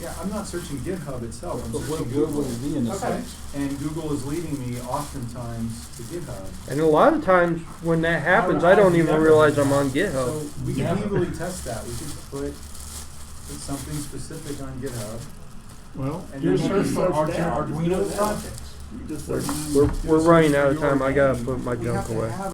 [SPEAKER 8] Yeah, I'm not searching GitHub itself, I'm
[SPEAKER 5] But
[SPEAKER 8] searching
[SPEAKER 5] where
[SPEAKER 8] Google.
[SPEAKER 5] would it be in the
[SPEAKER 3] Okay.
[SPEAKER 5] search?
[SPEAKER 8] And Google is leading me oftentimes to GitHub.
[SPEAKER 4] And a lot of times when that happens, I don't even realize I'm on GitHub.
[SPEAKER 8] So we
[SPEAKER 3] Yeah.
[SPEAKER 8] can legally test that. We could put something specific on GitHub.
[SPEAKER 6] Well,
[SPEAKER 8] And
[SPEAKER 3] Your
[SPEAKER 8] then
[SPEAKER 3] search for
[SPEAKER 7] search down.
[SPEAKER 3] Arduino projects.
[SPEAKER 7] You just
[SPEAKER 4] We're,
[SPEAKER 7] search.
[SPEAKER 4] we're running out of time. I gotta put my
[SPEAKER 8] We have
[SPEAKER 4] junk
[SPEAKER 8] to
[SPEAKER 4] away.
[SPEAKER 8] have